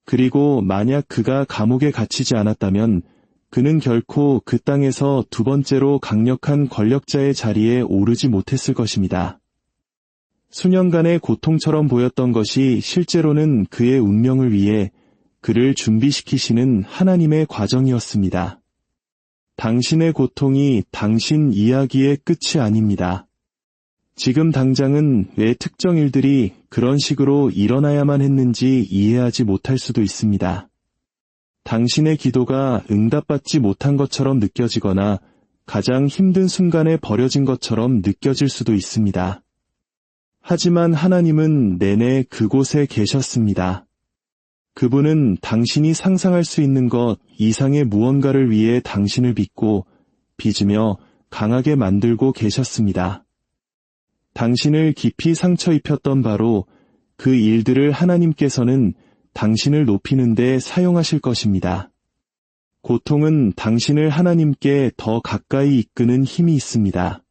그리고 만약 그가 감옥에 갇히지 않았다면 그는 결코 그 땅에서 두 번째로 강력한 권력자의 자리에 오르지 못했을 것입니다. 수년간의 고통처럼 보였던 것이 실제로는 그의 운명을 위해 그를 준비시키시는 하나님의 과정이었습니다. 당신의 고통이 당신 이야기의 끝이 아닙니다. 지금 당장은 왜 특정 일들이 그런 식으로 일어나야만 했는지 이해하지 못할 수도 있습니다. 당신의 기도가 응답받지 못한 것처럼 느껴지거나 가장 힘든 순간에 버려진 것처럼 느껴질 수도 있습니다. 하지만 하나님은 내내 그곳에 계셨습니다. 그분은 당신이 상상할 수 있는 것 이상의 무언가를 위해 당신을 빚으며 강하게 만들고 계셨습니다. 당신을 깊이 상처 입혔던 바로 그 일들을 하나님께서는 당신을 높이는 데 사용하실 것입니다. 고통은 당신을 하나님께 더 가까이 이끄는 힘이 있습니다.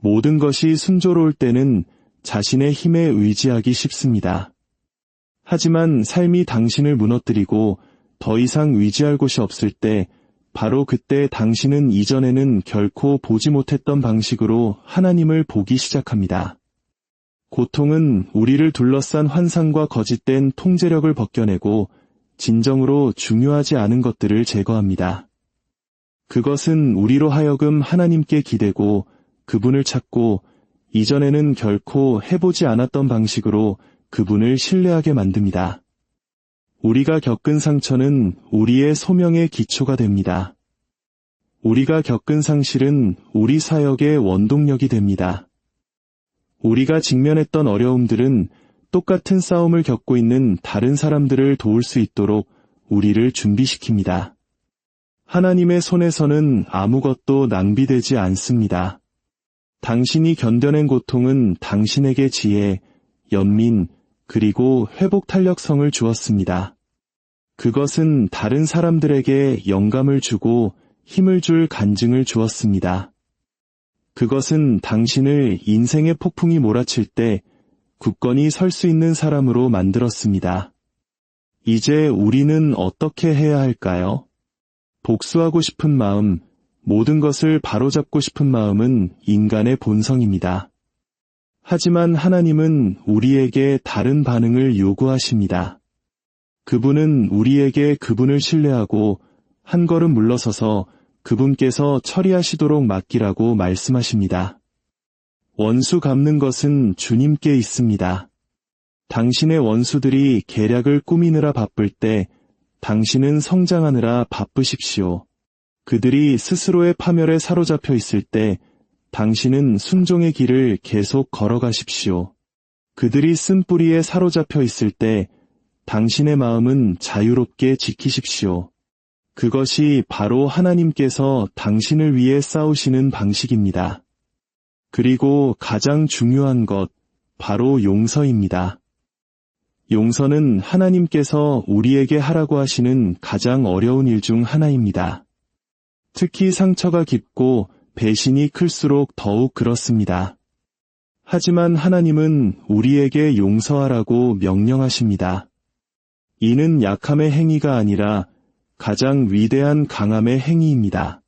모든 것이 순조로울 때는 자신의 힘에 의지하기 쉽습니다. 하지만 삶이 당신을 무너뜨리고 더 이상 의지할 곳이 없을 때 바로 그때 당신은 이전에는 결코 보지 못했던 방식으로 하나님을 보기 시작합니다. 고통은 우리를 둘러싼 환상과 거짓된 통제력을 벗겨내고 진정으로 중요하지 않은 것들을 제거합니다. 그것은 우리로 하여금 하나님께 기대고 그분을 찾고 이전에는 결코 해보지 않았던 방식으로 그분을 신뢰하게 만듭니다. 우리가 겪은 상처는 우리의 소명의 기초가 됩니다. 우리가 겪은 상실은 우리 사역의 원동력이 됩니다. 우리가 직면했던 어려움들은 똑같은 싸움을 겪고 있는 다른 사람들을 도울 수 있도록 우리를 준비시킵니다. 하나님의 손에서는 아무것도 낭비되지 않습니다. 당신이 견뎌낸 고통은 당신에게 지혜, 연민, 그리고 회복 탄력성을 주었습니다. 그것은 다른 사람들에게 영감을 주고 힘을 줄 간증을 주었습니다. 그것은 당신을 인생의 폭풍이 몰아칠 때 굳건히 설 수 있는 사람으로 만들었습니다. 이제 우리는 어떻게 해야 할까요? 복수하고 싶은 마음, 모든 것을 바로잡고 싶은 마음은 인간의 본성입니다. 하지만 하나님은 우리에게 다른 반응을 요구하십니다. 그분은 우리에게 그분을 신뢰하고 한 걸음 물러서서 그분께서 처리하시도록 맡기라고 말씀하십니다. 원수 갚는 것은 주님께 있습니다. 당신의 원수들이 계략을 꾸미느라 바쁠 때 당신은 성장하느라 바쁘십시오. 그들이 스스로의 파멸에 사로잡혀 있을 때 당신은 순종의 길을 계속 걸어가십시오. 그들이 쓴뿌리에 사로잡혀 있을 때 당신의 마음은 자유롭게 지키십시오. 그것이 바로 하나님께서 당신을 위해 싸우시는 방식입니다. 그리고 가장 중요한 것, 바로 용서입니다. 용서는 하나님께서 우리에게 하라고 하시는 가장 어려운 일 중 하나입니다. 특히 상처가 깊고 배신이 클수록 더욱 그렇습니다. 하지만 하나님은 우리에게 용서하라고 명령하십니다. 이는 약함의 행위가 아니라 가장 위대한 강함의 행위입니다.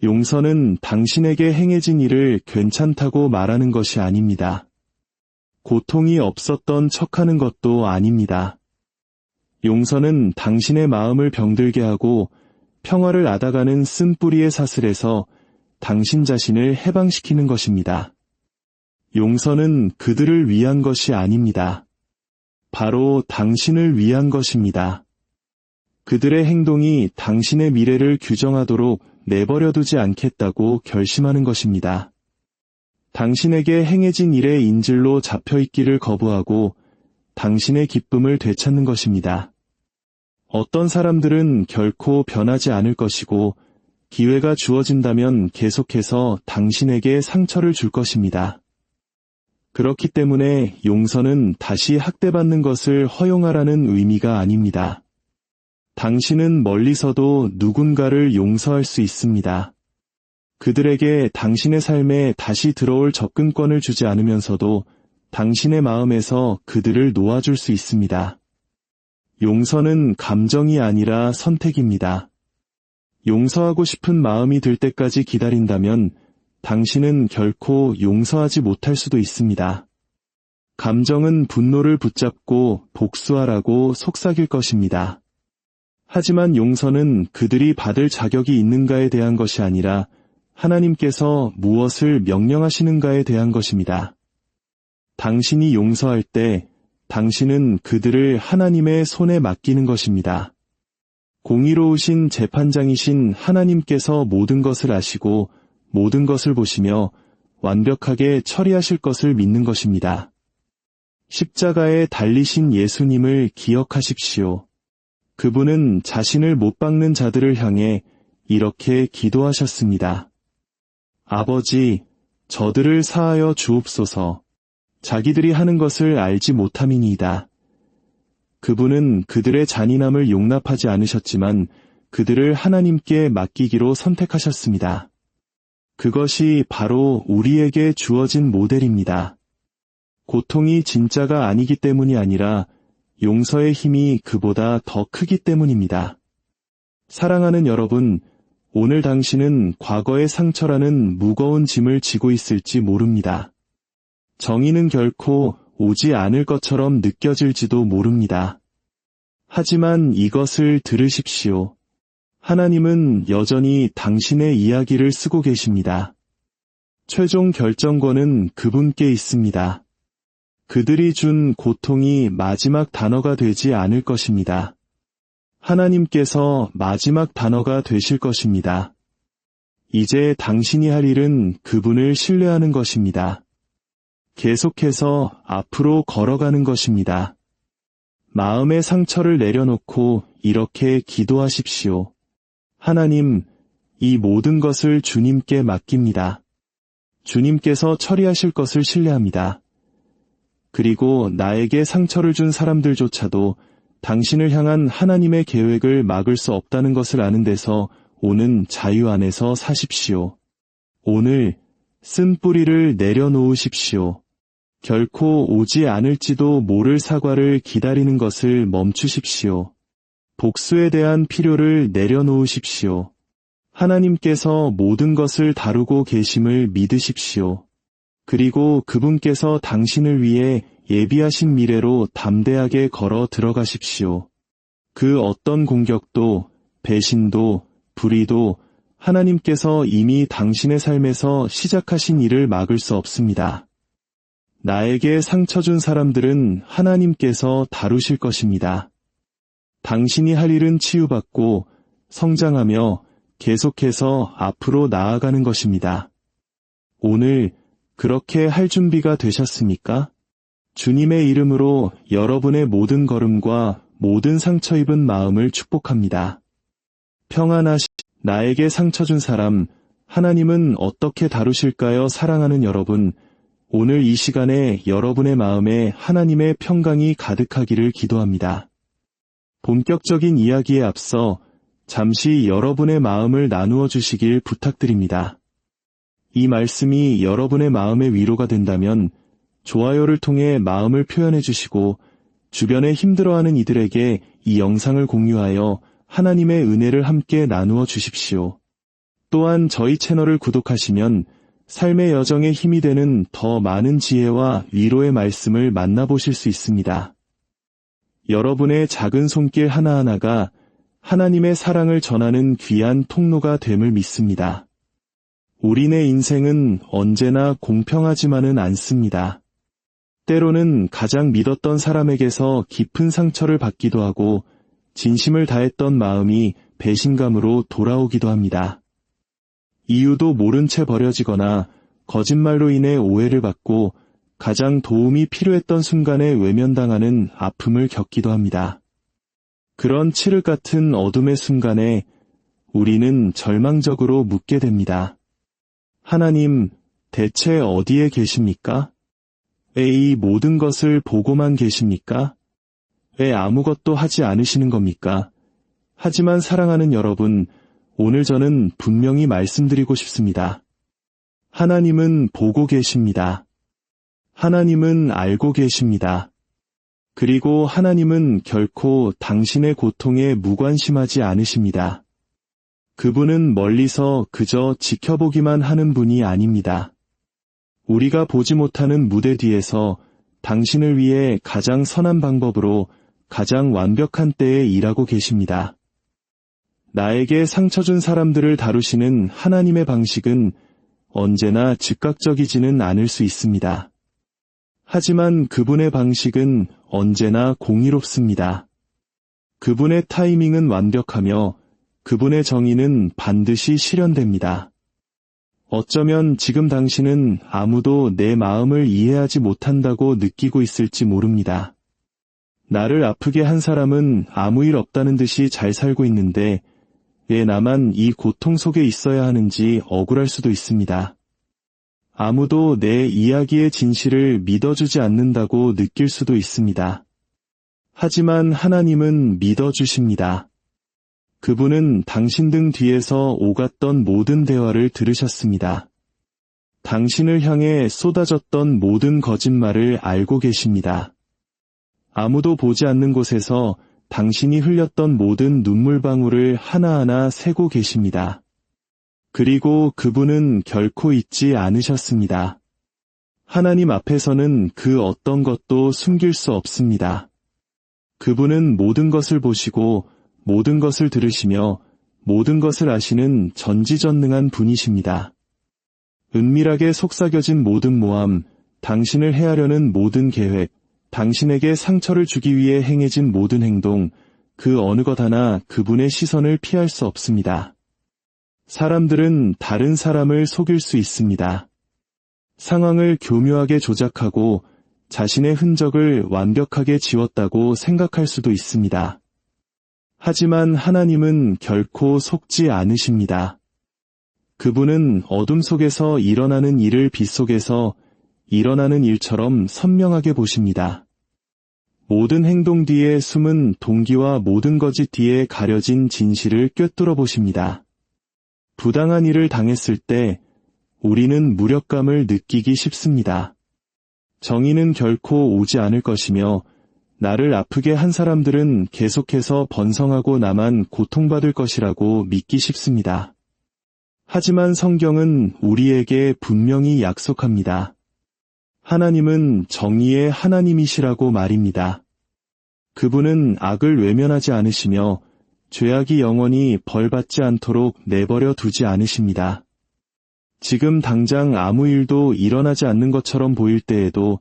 용서는 당신에게 행해진 일을 괜찮다고 말하는 것이 아닙니다. 고통이 없었던 척하는 것도 아닙니다. 용서는 당신의 마음을 병들게 하고 평화를 앗아가는 쓴뿌리의 사슬에서 당신 자신을 해방시키는 것입니다. 용서는 그들을 위한 것이 아닙니다. 바로 당신을 위한 것입니다. 그들의 행동이 당신의 미래를 규정하도록 내버려두지 않겠다고 결심하는 것입니다. 당신에게 행해진 일의 인질로 잡혀있기를 거부하고 당신의 기쁨을 되찾는 것입니다. 어떤 사람들은 결코 변하지 않을 것이고 기회가 주어진다면 계속해서 당신에게 상처를 줄 것입니다. 그렇기 때문에 용서는 다시 학대받는 것을 허용하라는 의미가 아닙니다. 당신은 멀리서도 누군가를 용서할 수 있습니다. 그들에게 당신의 삶에 다시 들어올 접근권을 주지 않으면서도 당신의 마음에서 그들을 놓아줄 수 있습니다. 용서는 감정이 아니라 선택입니다. 용서하고 싶은 마음이 들 때까지 기다린다면 당신은 결코 용서하지 못할 수도 있습니다. 감정은 분노를 붙잡고 복수하라고 속삭일 것입니다. 하지만 용서는 그들이 받을 자격이 있는가에 대한 것이 아니라 하나님께서 무엇을 명령하시는가에 대한 것입니다. 당신이 용서할 때 당신은 그들을 하나님의 손에 맡기는 것입니다. 공의로우신 재판장이신 하나님께서 모든 것을 아시고 모든 것을 보시며 완벽하게 처리하실 것을 믿는 것입니다. 십자가에 달리신 예수님을 기억하십시오. 그분은 자신을 못 박는 자들을 향해 이렇게 기도하셨습니다. 아버지, 저들을 사하여 주옵소서. 자기들이 하는 것을 알지 못함이니이다. 그분은 그들의 잔인함을 용납하지 않으셨지만 그들을 하나님께 맡기기로 선택하셨습니다. 그것이 바로 우리에게 주어진 모델입니다. 고통이 진짜가 아니기 때문이 아니라 용서의 힘이 그보다 더 크기 때문입니다. 사랑하는 여러분, 오늘 당신은 과거의 상처라는 무거운 짐을 지고 있을지 모릅니다. 정의는 결코 오지 않을 것처럼 느껴질지도 모릅니다. 하지만 이것을 들으십시오. 하나님은 여전히 당신의 이야기를 쓰고 계십니다. 최종 결정권은 그분께 있습니다. 그들이 준 고통이 마지막 단어가 되지 않을 것입니다. 하나님께서 마지막 단어가 되실 것입니다. 이제 당신이 할 일은 그분을 신뢰하는 것입니다. 계속해서 앞으로 걸어가는 것입니다. 마음의 상처를 내려놓고 이렇게 기도하십시오. 하나님, 이 모든 것을 주님께 맡깁니다. 주님께서 처리하실 것을 신뢰합니다. 그리고 나에게 상처를 준 사람들조차도 당신을 향한 하나님의 계획을 막을 수 없다는 것을 아는 데서 오는 자유 안에서 사십시오. 오늘 쓴 뿌리를 내려놓으십시오. 결코 오지 않을지도 모를 사과를 기다리는 것을 멈추십시오. 복수에 대한 필요를 내려놓으십시오. 하나님께서 모든 것을 다루고 계심을 믿으십시오. 그리고 그분께서 당신을 위해 예비하신 미래로 담대하게 걸어 들어가십시오. 그 어떤 공격도, 배신도, 불의도 하나님께서 이미 당신의 삶에서 시작하신 일을 막을 수 없습니다. 나에게 상처 준 사람들은 하나님께서 다루실 것입니다. 당신이 할 일은 치유받고 성장하며 계속해서 앞으로 나아가는 것입니다. 오늘 그렇게 할 준비가 되셨습니까? 주님의 이름으로 여러분의 모든 걸음과 모든 상처 입은 마음을 축복합니다. 나에게 상처 준 사람, 하나님은 어떻게 다루실까요? 사랑하는 여러분, 오늘 이 시간에 여러분의 마음에 하나님의 평강이 가득하기를 기도합니다. 본격적인 이야기에 앞서 잠시 여러분의 마음을 나누어 주시길 부탁드립니다. 이 말씀이 여러분의 마음의 위로가 된다면 좋아요를 통해 마음을 표현해 주시고 주변에 힘들어하는 이들에게 이 영상을 공유하여 하나님의 은혜를 함께 나누어 주십시오. 또한 저희 채널을 구독하시면 삶의 여정에 힘이 되는 더 많은 지혜와 위로의 말씀을 만나보실 수 있습니다. 여러분의 작은 손길 하나하나가 하나님의 사랑을 전하는 귀한 통로가 됨을 믿습니다. 우리네 인생은 언제나 공평하지만은 않습니다. 때로는 가장 믿었던 사람에게서 깊은 상처를 받기도 하고 진심을 다했던 마음이 배신감으로 돌아오기도 합니다. 이유도 모른 채 버려지거나 거짓말로 인해 오해를 받고 가장 도움이 필요했던 순간에 외면당하는 아픔을 겪기도 합니다. 그런 칠흑 같은 어둠의 순간에 우리는 절망적으로 묻게 됩니다. 하나님, 대체 어디에 계십니까? 왜 이 모든 것을 보고만 계십니까? 왜 아무것도 하지 않으시는 겁니까? 하지만 사랑하는 여러분, 오늘 저는 분명히 말씀드리고 싶습니다. 하나님은 보고 계십니다. 하나님은 알고 계십니다. 그리고 하나님은 결코 당신의 고통에 무관심하지 않으십니다. 그분은 멀리서 그저 지켜보기만 하는 분이 아닙니다. 우리가 보지 못하는 무대 뒤에서 당신을 위해 가장 선한 방법으로 가장 완벽한 때에 일하고 계십니다. 나에게 상처 준 사람들을 다루시는 하나님의 방식은 언제나 즉각적이지는 않을 수 있습니다. 하지만 그분의 방식은 언제나 공의롭습니다. 그분의 타이밍은 완벽하며 그분의 정의는 반드시 실현됩니다. 어쩌면 지금 당신은 아무도 내 마음을 이해하지 못한다고 느끼고 있을지 모릅니다. 나를 아프게 한 사람은 아무 일 없다는 듯이 잘 살고 있는데 왜 나만 이 고통 속에 있어야 하는지 억울할 수도 있습니다. 아무도 내 이야기의 진실을 믿어주지 않는다고 느낄 수도 있습니다. 하지만 하나님은 믿어주십니다. 그분은 당신 등 뒤에서 오갔던 모든 대화를 들으셨습니다. 당신을 향해 쏟아졌던 모든 거짓말을 알고 계십니다. 아무도 보지 않는 곳에서 당신이 흘렸던 모든 눈물방울을 하나하나 세고 계십니다. 그리고 그분은 결코 잊지 않으셨습니다. 하나님 앞에서는 그 어떤 것도 숨길 수 없습니다. 그분은 모든 것을 보시고 모든 것을 들으시며 모든 것을 아시는 전지전능한 분이십니다. 은밀하게 속삭여진 모든 모함, 당신을 해하려는 모든 계획, 당신에게 상처를 주기 위해 행해진 모든 행동, 그 어느 것 하나 그분의 시선을 피할 수 없습니다. 사람들은 다른 사람을 속일 수 있습니다. 상황을 교묘하게 조작하고 자신의 흔적을 완벽하게 지웠다고 생각할 수도 있습니다. 하지만 하나님은 결코 속지 않으십니다. 그분은 어둠 속에서 일어나는 일을 빛 속에서 일어나는 일처럼 선명하게 보십니다. 모든 행동 뒤에 숨은 동기와 모든 거짓 뒤에 가려진 진실을 꿰뚫어 보십니다. 부당한 일을 당했을 때 우리는 무력감을 느끼기 쉽습니다. 정의는 결코 오지 않을 것이며 나를 아프게 한 사람들은 계속해서 번성하고 나만 고통받을 것이라고 믿기 쉽습니다. 하지만 성경은 우리에게 분명히 약속합니다. 하나님은 정의의 하나님이시라고 말입니다. 그분은 악을 외면하지 않으시며 죄악이 영원히 벌받지 않도록 내버려 두지 않으십니다. 지금 당장 아무 일도 일어나지 않는 것처럼 보일 때에도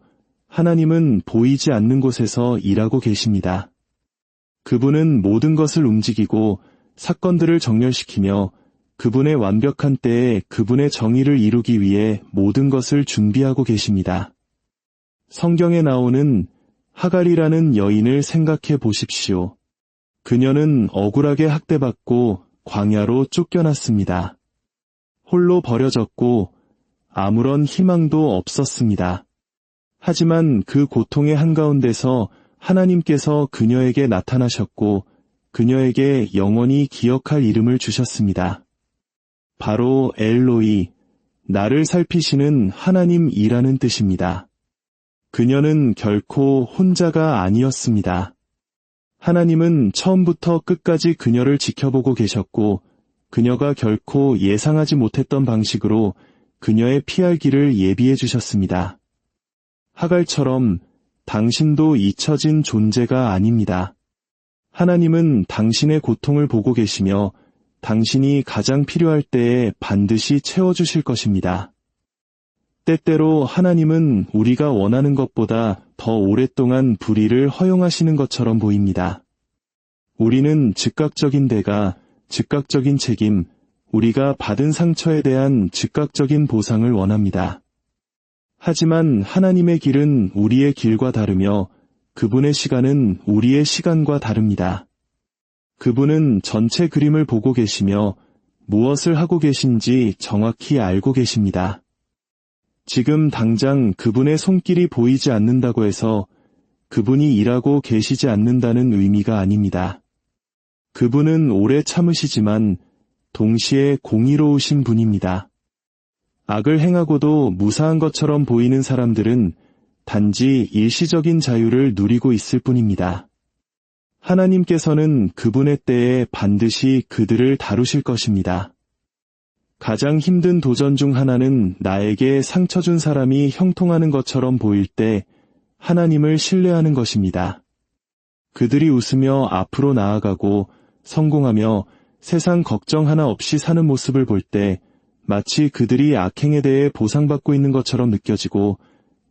하나님은 보이지 않는 곳에서 일하고 계십니다. 그분은 모든 것을 움직이고 사건들을 정렬시키며 그분의 완벽한 때에 그분의 정의를 이루기 위해 모든 것을 준비하고 계십니다. 성경에 나오는 하갈이라는 여인을 생각해 보십시오. 그녀는 억울하게 학대받고 광야로 쫓겨났습니다. 홀로 버려졌고 아무런 희망도 없었습니다. 하지만 그 고통의 한가운데서 하나님께서 그녀에게 나타나셨고 그녀에게 영원히 기억할 이름을 주셨습니다. 바로 엘로이, 나를 살피시는 하나님이라는 뜻입니다. 그녀는 결코 혼자가 아니었습니다. 하나님은 처음부터 끝까지 그녀를 지켜보고 계셨고 그녀가 결코 예상하지 못했던 방식으로 그녀의 피할 길을 예비해 주셨습니다. 하갈처럼 당신도 잊혀진 존재가 아닙니다. 하나님은 당신의 고통을 보고 계시며 당신이 가장 필요할 때에 반드시 채워주실 것입니다. 때때로 하나님은 우리가 원하는 것보다 더 오랫동안 불의를 허용하시는 것처럼 보입니다. 우리는 즉각적인 대가, 즉각적인 책임, 우리가 받은 상처에 대한 즉각적인 보상을 원합니다. 하지만 하나님의 길은 우리의 길과 다르며 그분의 시간은 우리의 시간과 다릅니다. 그분은 전체 그림을 보고 계시며 무엇을 하고 계신지 정확히 알고 계십니다. 지금 당장 그분의 손길이 보이지 않는다고 해서 그분이 일하고 계시지 않는다는 의미가 아닙니다. 그분은 오래 참으시지만 동시에 공의로우신 분입니다. 악을 행하고도 무사한 것처럼 보이는 사람들은 단지 일시적인 자유를 누리고 있을 뿐입니다. 하나님께서는 그분의 때에 반드시 그들을 다루실 것입니다. 가장 힘든 도전 중 하나는 나에게 상처 준 사람이 형통하는 것처럼 보일 때 하나님을 신뢰하는 것입니다. 그들이 웃으며 앞으로 나아가고 성공하며 세상 걱정 하나 없이 사는 모습을 볼 때 마치 그들이 악행에 대해 보상받고 있는 것처럼 느껴지고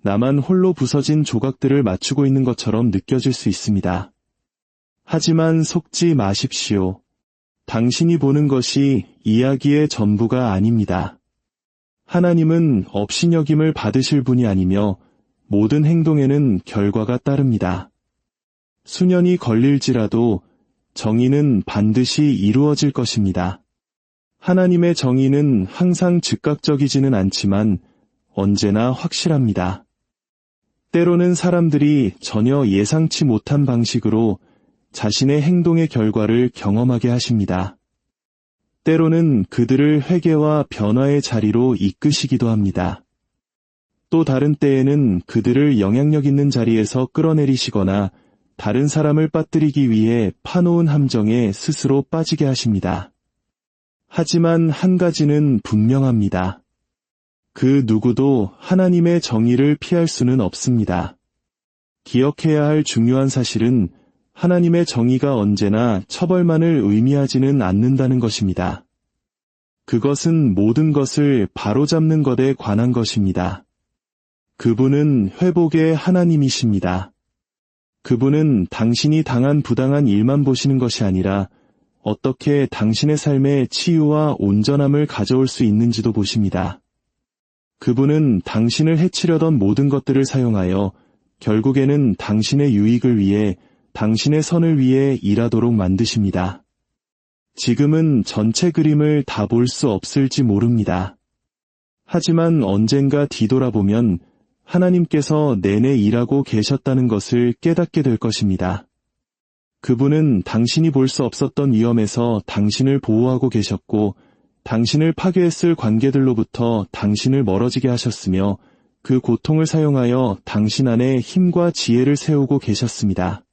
나만 홀로 부서진 조각들을 맞추고 있는 것처럼 느껴질 수 있습니다. 하지만 속지 마십시오. 당신이 보는 것이 이야기의 전부가 아닙니다. 하나님은 업신여김을 받으실 분이 아니며 모든 행동에는 결과가 따릅니다. 수년이 걸릴지라도 정의는 반드시 이루어질 것입니다. 하나님의 정의는 항상 즉각적이지는 않지만 언제나 확실합니다. 때로는 사람들이 전혀 예상치 못한 방식으로 자신의 행동의 결과를 경험하게 하십니다. 때로는 그들을 회개와 변화의 자리로 이끄시기도 합니다. 또 다른 때에는 그들을 영향력 있는 자리에서 끌어내리시거나 다른 사람을 빠뜨리기 위해 파놓은 함정에 스스로 빠지게 하십니다. 하지만 한 가지는 분명합니다. 그 누구도 하나님의 정의를 피할 수는 없습니다. 기억해야 할 중요한 사실은 하나님의 정의가 언제나 처벌만을 의미하지는 않는다는 것입니다. 그것은 모든 것을 바로잡는 것에 관한 것입니다. 그분은 회복의 하나님이십니다. 그분은 당신이 당한 부당한 일만 보시는 것이 아니라 어떻게 당신의 삶에 치유와 온전함을 가져올 수 있는지도 보십니다. 그분은 당신을 해치려던 모든 것들을 사용하여 결국에는 당신의 유익을 위해 당신의 선을 위해 일하도록 만드십니다. 지금은 전체 그림을 다 볼 수 없을지 모릅니다. 하지만 언젠가 뒤돌아보면 하나님께서 내내 일하고 계셨다는 것을 깨닫게 될 것입니다. 그분은 당신이 볼 수 없었던 위험에서 당신을 보호하고 계셨고 당신을 파괴했을 관계들로부터 당신을 멀어지게 하셨으며 그 고통을 사용하여 당신 안에 힘과 지혜를 세우고 계셨습니다.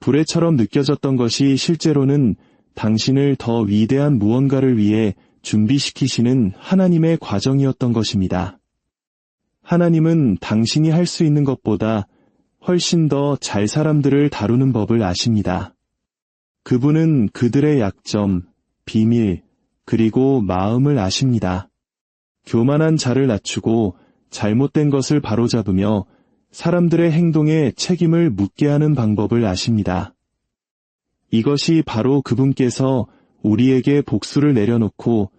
불의처럼 느껴졌던 것이 실제로는 당신을 더 위대한 무언가를 위해 준비시키시는 하나님의 과정이었던 것입니다. 하나님은 당신이 할 수 있는 것보다 훨씬 더 잘 사람들을 다루는 법을 아십니다. 그분은 그들의 약점, 비밀, 그리고 마음을 아십니다. 교만한 자를 낮추고 잘못된 것을 바로잡으며 사람들의 행동에 책임을 묻게 하는 방법을 아십니다. 이것이 바로 그분께서 우리에게 복수를 내려놓고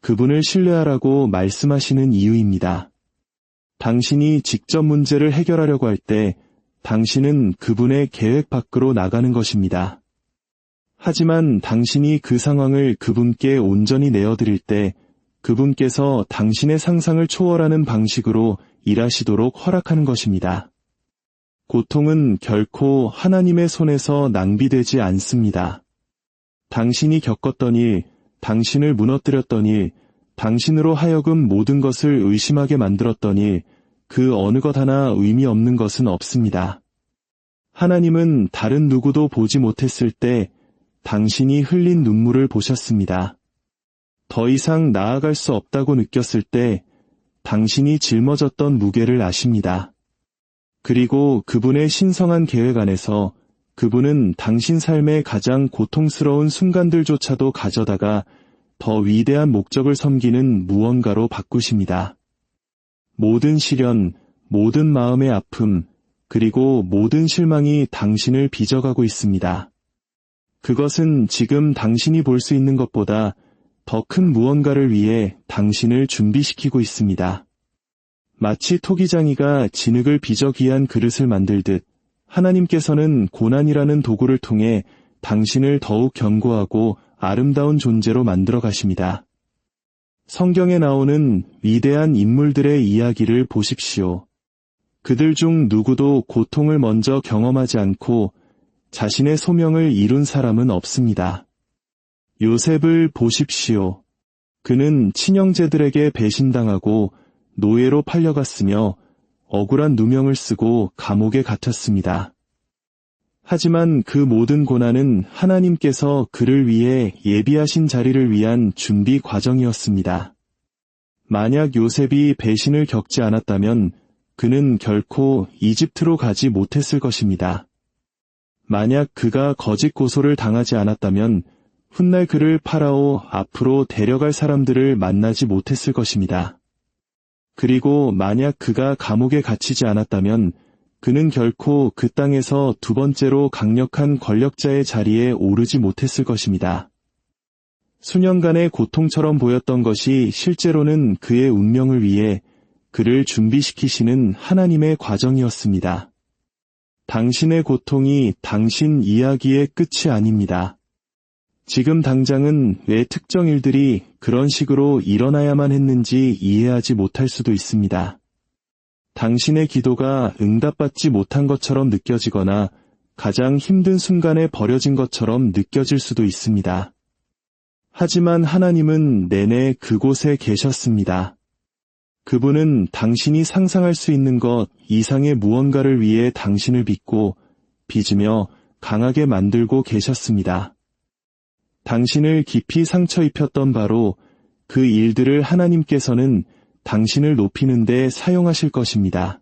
그분을 신뢰하라고 말씀하시는 이유입니다. 당신이 직접 문제를 해결하려고 할 때 당신은 그분의 계획 밖으로 나가는 것입니다. 하지만 당신이 그 상황을 그분께 온전히 내어드릴 때 그분께서 당신의 상상을 초월하는 방식으로 일하시도록 허락하는 것입니다. 고통은 결코 하나님의 손에서 낭비되지 않습니다. 당신이 겪었던 일, 당신을 무너뜨렸던 일, 당신으로 하여금 모든 것을 의심하게 만들었던 일, 그 어느 것 하나 의미 없는 것은 없습니다. 하나님은 다른 누구도 보지 못했을 때 당신이 흘린 눈물을 보셨습니다. 더 이상 나아갈 수 없다고 느꼈을 때 당신이 짊어졌던 무게를 아십니다. 그리고 그분의 신성한 계획 안에서 그분은 당신 삶의 가장 고통스러운 순간들조차도 가져다가 더 위대한 목적을 섬기는 무언가로 바꾸십니다. 모든 시련, 모든 마음의 아픔, 그리고 모든 실망이 당신을 빚어가고 있습니다. 그것은 지금 당신이 볼 수 있는 것보다 더 큰 무언가를 위해 당신을 준비시키고 있습니다. 마치 토기장이가 진흙을 빚어 귀한 그릇을 만들듯 하나님께서는 고난이라는 도구를 통해 당신을 더욱 견고하고 아름다운 존재로 만들어 가십니다. 성경에 나오는 위대한 인물들의 이야기를 보십시오. 그들 중 누구도 고통을 먼저 경험하지 않고 자신의 소명을 이룬 사람은 없습니다. 요셉을 보십시오. 그는 친형제들에게 배신당하고 노예로 팔려갔으며 억울한 누명을 쓰고 감옥에 갇혔습니다. 하지만 그 모든 고난은 하나님께서 그를 위해 예비하신 자리를 위한 준비 과정이었습니다. 만약 요셉이 배신을 겪지 않았다면 그는 결코 이집트로 가지 못했을 것입니다. 만약 그가 거짓 고소를 당하지 않았다면 훗날 그를 파라오 앞으로 데려갈 사람들을 만나지 못했을 것입니다. 그리고 만약 그가 감옥에 갇히지 않았다면 그는 결코 그 땅에서 두 번째로 강력한 권력자의 자리에 오르지 못했을 것입니다. 수년간의 고통처럼 보였던 것이 실제로는 그의 운명을 위해 그를 준비시키시는 하나님의 과정이었습니다. 당신의 고통이 당신 이야기의 끝이 아닙니다. 지금 당장은 왜 특정 일들이 그런 식으로 일어나야만 했는지 이해하지 못할 수도 있습니다. 당신의 기도가 응답받지 못한 것처럼 느껴지거나 가장 힘든 순간에 버려진 것처럼 느껴질 수도 있습니다. 하지만 하나님은 내내 그곳에 계셨습니다. 그분은 당신이 상상할 수 있는 것 이상의 무언가를 위해 당신을 빚고 빚으며 강하게 만들고 계셨습니다. 당신을 깊이 상처 입혔던 바로 그 일들을 하나님께서는 당신을 높이는 데 사용하실 것입니다.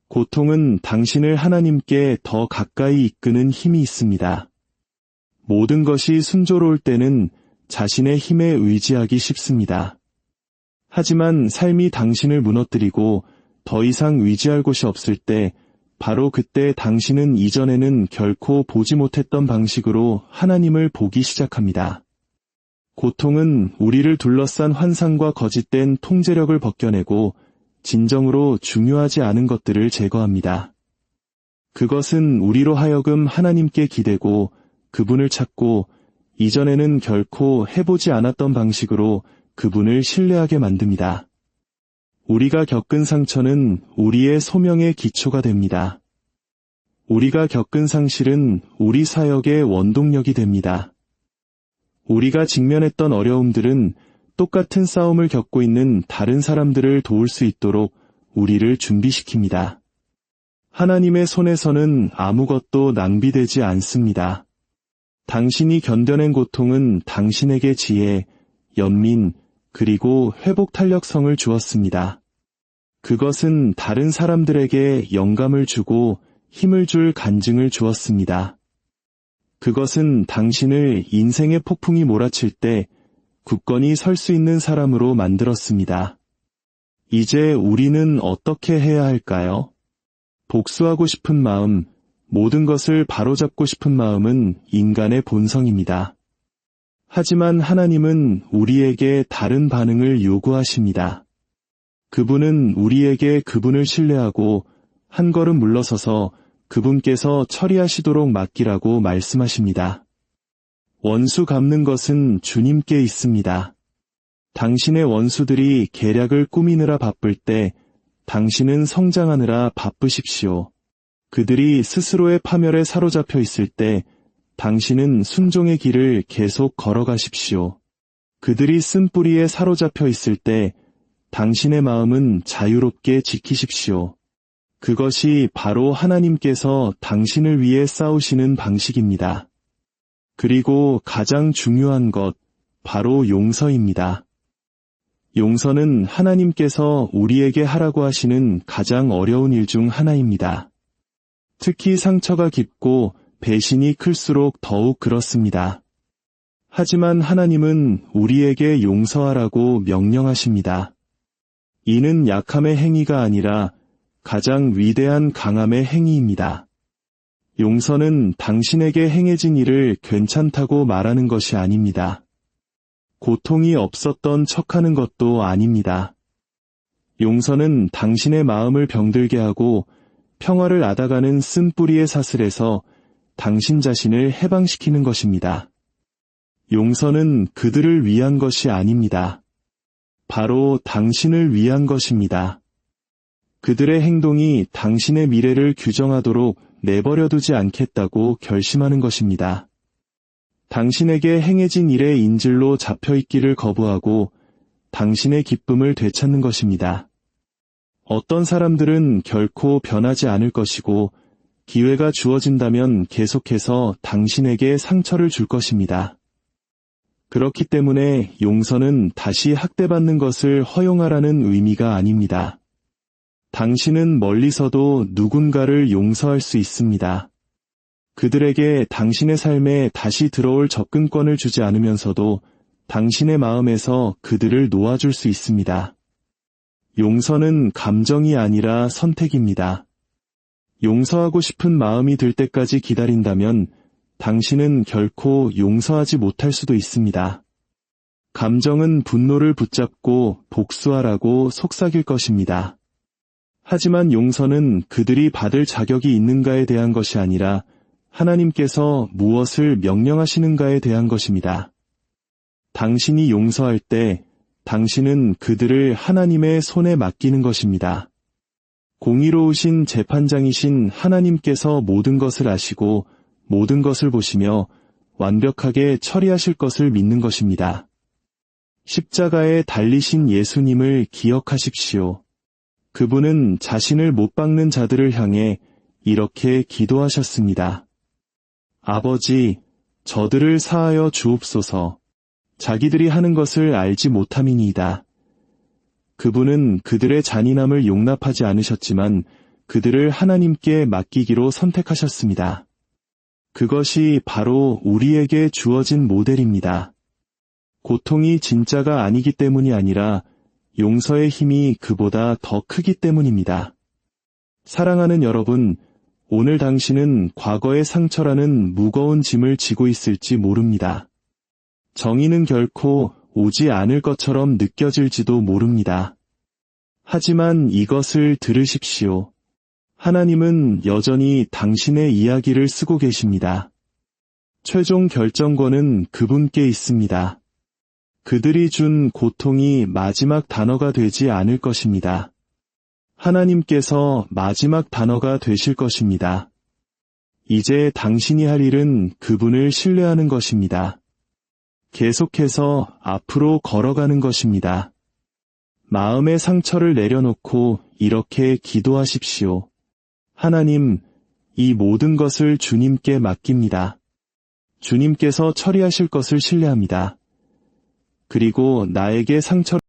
고통은 당신을 하나님께 더 가까이 이끄는 힘이 있습니다. 모든 것이 순조로울 때는 자신의 힘에 의지하기 쉽습니다. 하지만 삶이 당신을 무너뜨리고 더 이상 의지할 곳이 없을 때 바로 그때 당신은 이전에는 결코 보지 못했던 방식으로 하나님을 보기 시작합니다. 고통은 우리를 둘러싼 환상과 거짓된 통제력을 벗겨내고 진정으로 중요하지 않은 것들을 제거합니다. 그것은 우리로 하여금 하나님께 기대고 그분을 찾고 이전에는 결코 해보지 않았던 방식으로 그분을 신뢰하게 만듭니다. 우리가 겪은 상처는 우리의 소명의 기초가 됩니다. 우리가 겪은 상실은 우리 사역의 원동력이 됩니다. 우리가 직면했던 어려움들은 똑같은 싸움을 겪고 있는 다른 사람들을 도울 수 있도록 우리를 준비시킵니다. 하나님의 손에서는 아무것도 낭비되지 않습니다. 당신이 견뎌낸 고통은 당신에게 지혜, 연민, 그리고 회복 탄력성을 주었습니다. 그것은 다른 사람들에게 영감을 주고 힘을 줄 간증을 주었습니다. 그것은 당신을 인생의 폭풍이 몰아칠 때 굳건히 설 수 있는 사람으로 만들었습니다. 이제 우리는 어떻게 해야 할까요? 복수하고 싶은 마음, 모든 것을 바로잡고 싶은 마음은 인간의 본성입니다. 하지만 하나님은 우리에게 다른 반응을 요구하십니다. 그분은 우리에게 그분을 신뢰하고 한 걸음 물러서서 그분께서 처리하시도록 맡기라고 말씀하십니다. 원수 갚는 것은 주님께 있습니다. 당신의 원수들이 계략을 꾸미느라 바쁠 때 당신은 성장하느라 바쁘십시오. 그들이 스스로의 파멸에 사로잡혀 있을 때 당신은 순종의 길을 계속 걸어가십시오. 그들이 쓴뿌리에 사로잡혀 있을 때 당신의 마음은 자유롭게 지키십시오. 그것이 바로 하나님께서 당신을 위해 싸우시는 방식입니다. 그리고 가장 중요한 것, 바로 용서입니다. 용서는 하나님께서 우리에게 하라고 하시는 가장 어려운 일 중 하나입니다. 특히 상처가 깊고 배신이 클수록 더욱 그렇습니다. 하지만 하나님은 우리에게 용서하라고 명령하십니다. 이는 약함의 행위가 아니라 가장 위대한 강함의 행위입니다. 용서는 당신에게 행해진 일을 괜찮다고 말하는 것이 아닙니다. 고통이 없었던 척하는 것도 아닙니다. 용서는 당신의 마음을 병들게 하고 평화를 앗아가는 쓴뿌리의 사슬에서 당신 자신을 해방시키는 것입니다. 용서는 그들을 위한 것이 아닙니다. 바로 당신을 위한 것입니다. 그들의 행동이 당신의 미래를 규정하도록 내버려두지 않겠다고 결심하는 것입니다. 당신에게 행해진 일의 인질로 잡혀있기를 거부하고 당신의 기쁨을 되찾는 것입니다. 어떤 사람들은 결코 변하지 않을 것이고 기회가 주어진다면 계속해서 당신에게 상처를 줄 것입니다. 그렇기 때문에 용서는 다시 학대받는 것을 허용하라는 의미가 아닙니다. 당신은 멀리서도 누군가를 용서할 수 있습니다. 그들에게 당신의 삶에 다시 들어올 접근권을 주지 않으면서도 당신의 마음에서 그들을 놓아줄 수 있습니다. 용서는 감정이 아니라 선택입니다. 용서하고 싶은 마음이 들 때까지 기다린다면 당신은 결코 용서하지 못할 수도 있습니다. 감정은 분노를 붙잡고 복수하라고 속삭일 것입니다. 하지만 용서는 그들이 받을 자격이 있는가에 대한 것이 아니라 하나님께서 무엇을 명령하시는가에 대한 것입니다. 당신이 용서할 때 당신은 그들을 하나님의 손에 맡기는 것입니다. 공의로우신 재판장이신 하나님께서 모든 것을 아시고 모든 것을 보시며 완벽하게 처리하실 것을 믿는 것입니다. 십자가에 달리신 예수님을 기억하십시오. 그분은 자신을 못 박는 자들을 향해 이렇게 기도하셨습니다. 아버지, 저들을 사하여 주옵소서. 자기들이 하는 것을 알지 못함이니이다. 그분은 그들의 잔인함을 용납하지 않으셨지만 그들을 하나님께 맡기기로 선택하셨습니다. 그것이 바로 우리에게 주어진 모델입니다. 고통이 진짜가 아니기 때문이 아니라 용서의 힘이 그보다 더 크기 때문입니다. 사랑하는 여러분, 오늘 당신은 과거의 상처라는 무거운 짐을 지고 있을지 모릅니다. 정의는 결코 오지 않을 것처럼 느껴질지도 모릅니다. 하지만 이것을 들으십시오. 하나님은 여전히 당신의 이야기를 쓰고 계십니다. 최종 결정권은 그분께 있습니다. 그들이 준 고통이 마지막 단어가 되지 않을 것입니다. 하나님께서 마지막 단어가 되실 것입니다. 이제 당신이 할 일은 그분을 신뢰하는 것입니다. 계속해서 앞으로 걸어가는 것입니다. 마음의 상처를 내려놓고 이렇게 기도하십시오. 하나님, 이 모든 것을 주님께 맡깁니다. 주님께서 처리하실 것을 신뢰합니다. 그리고 나에게 상처를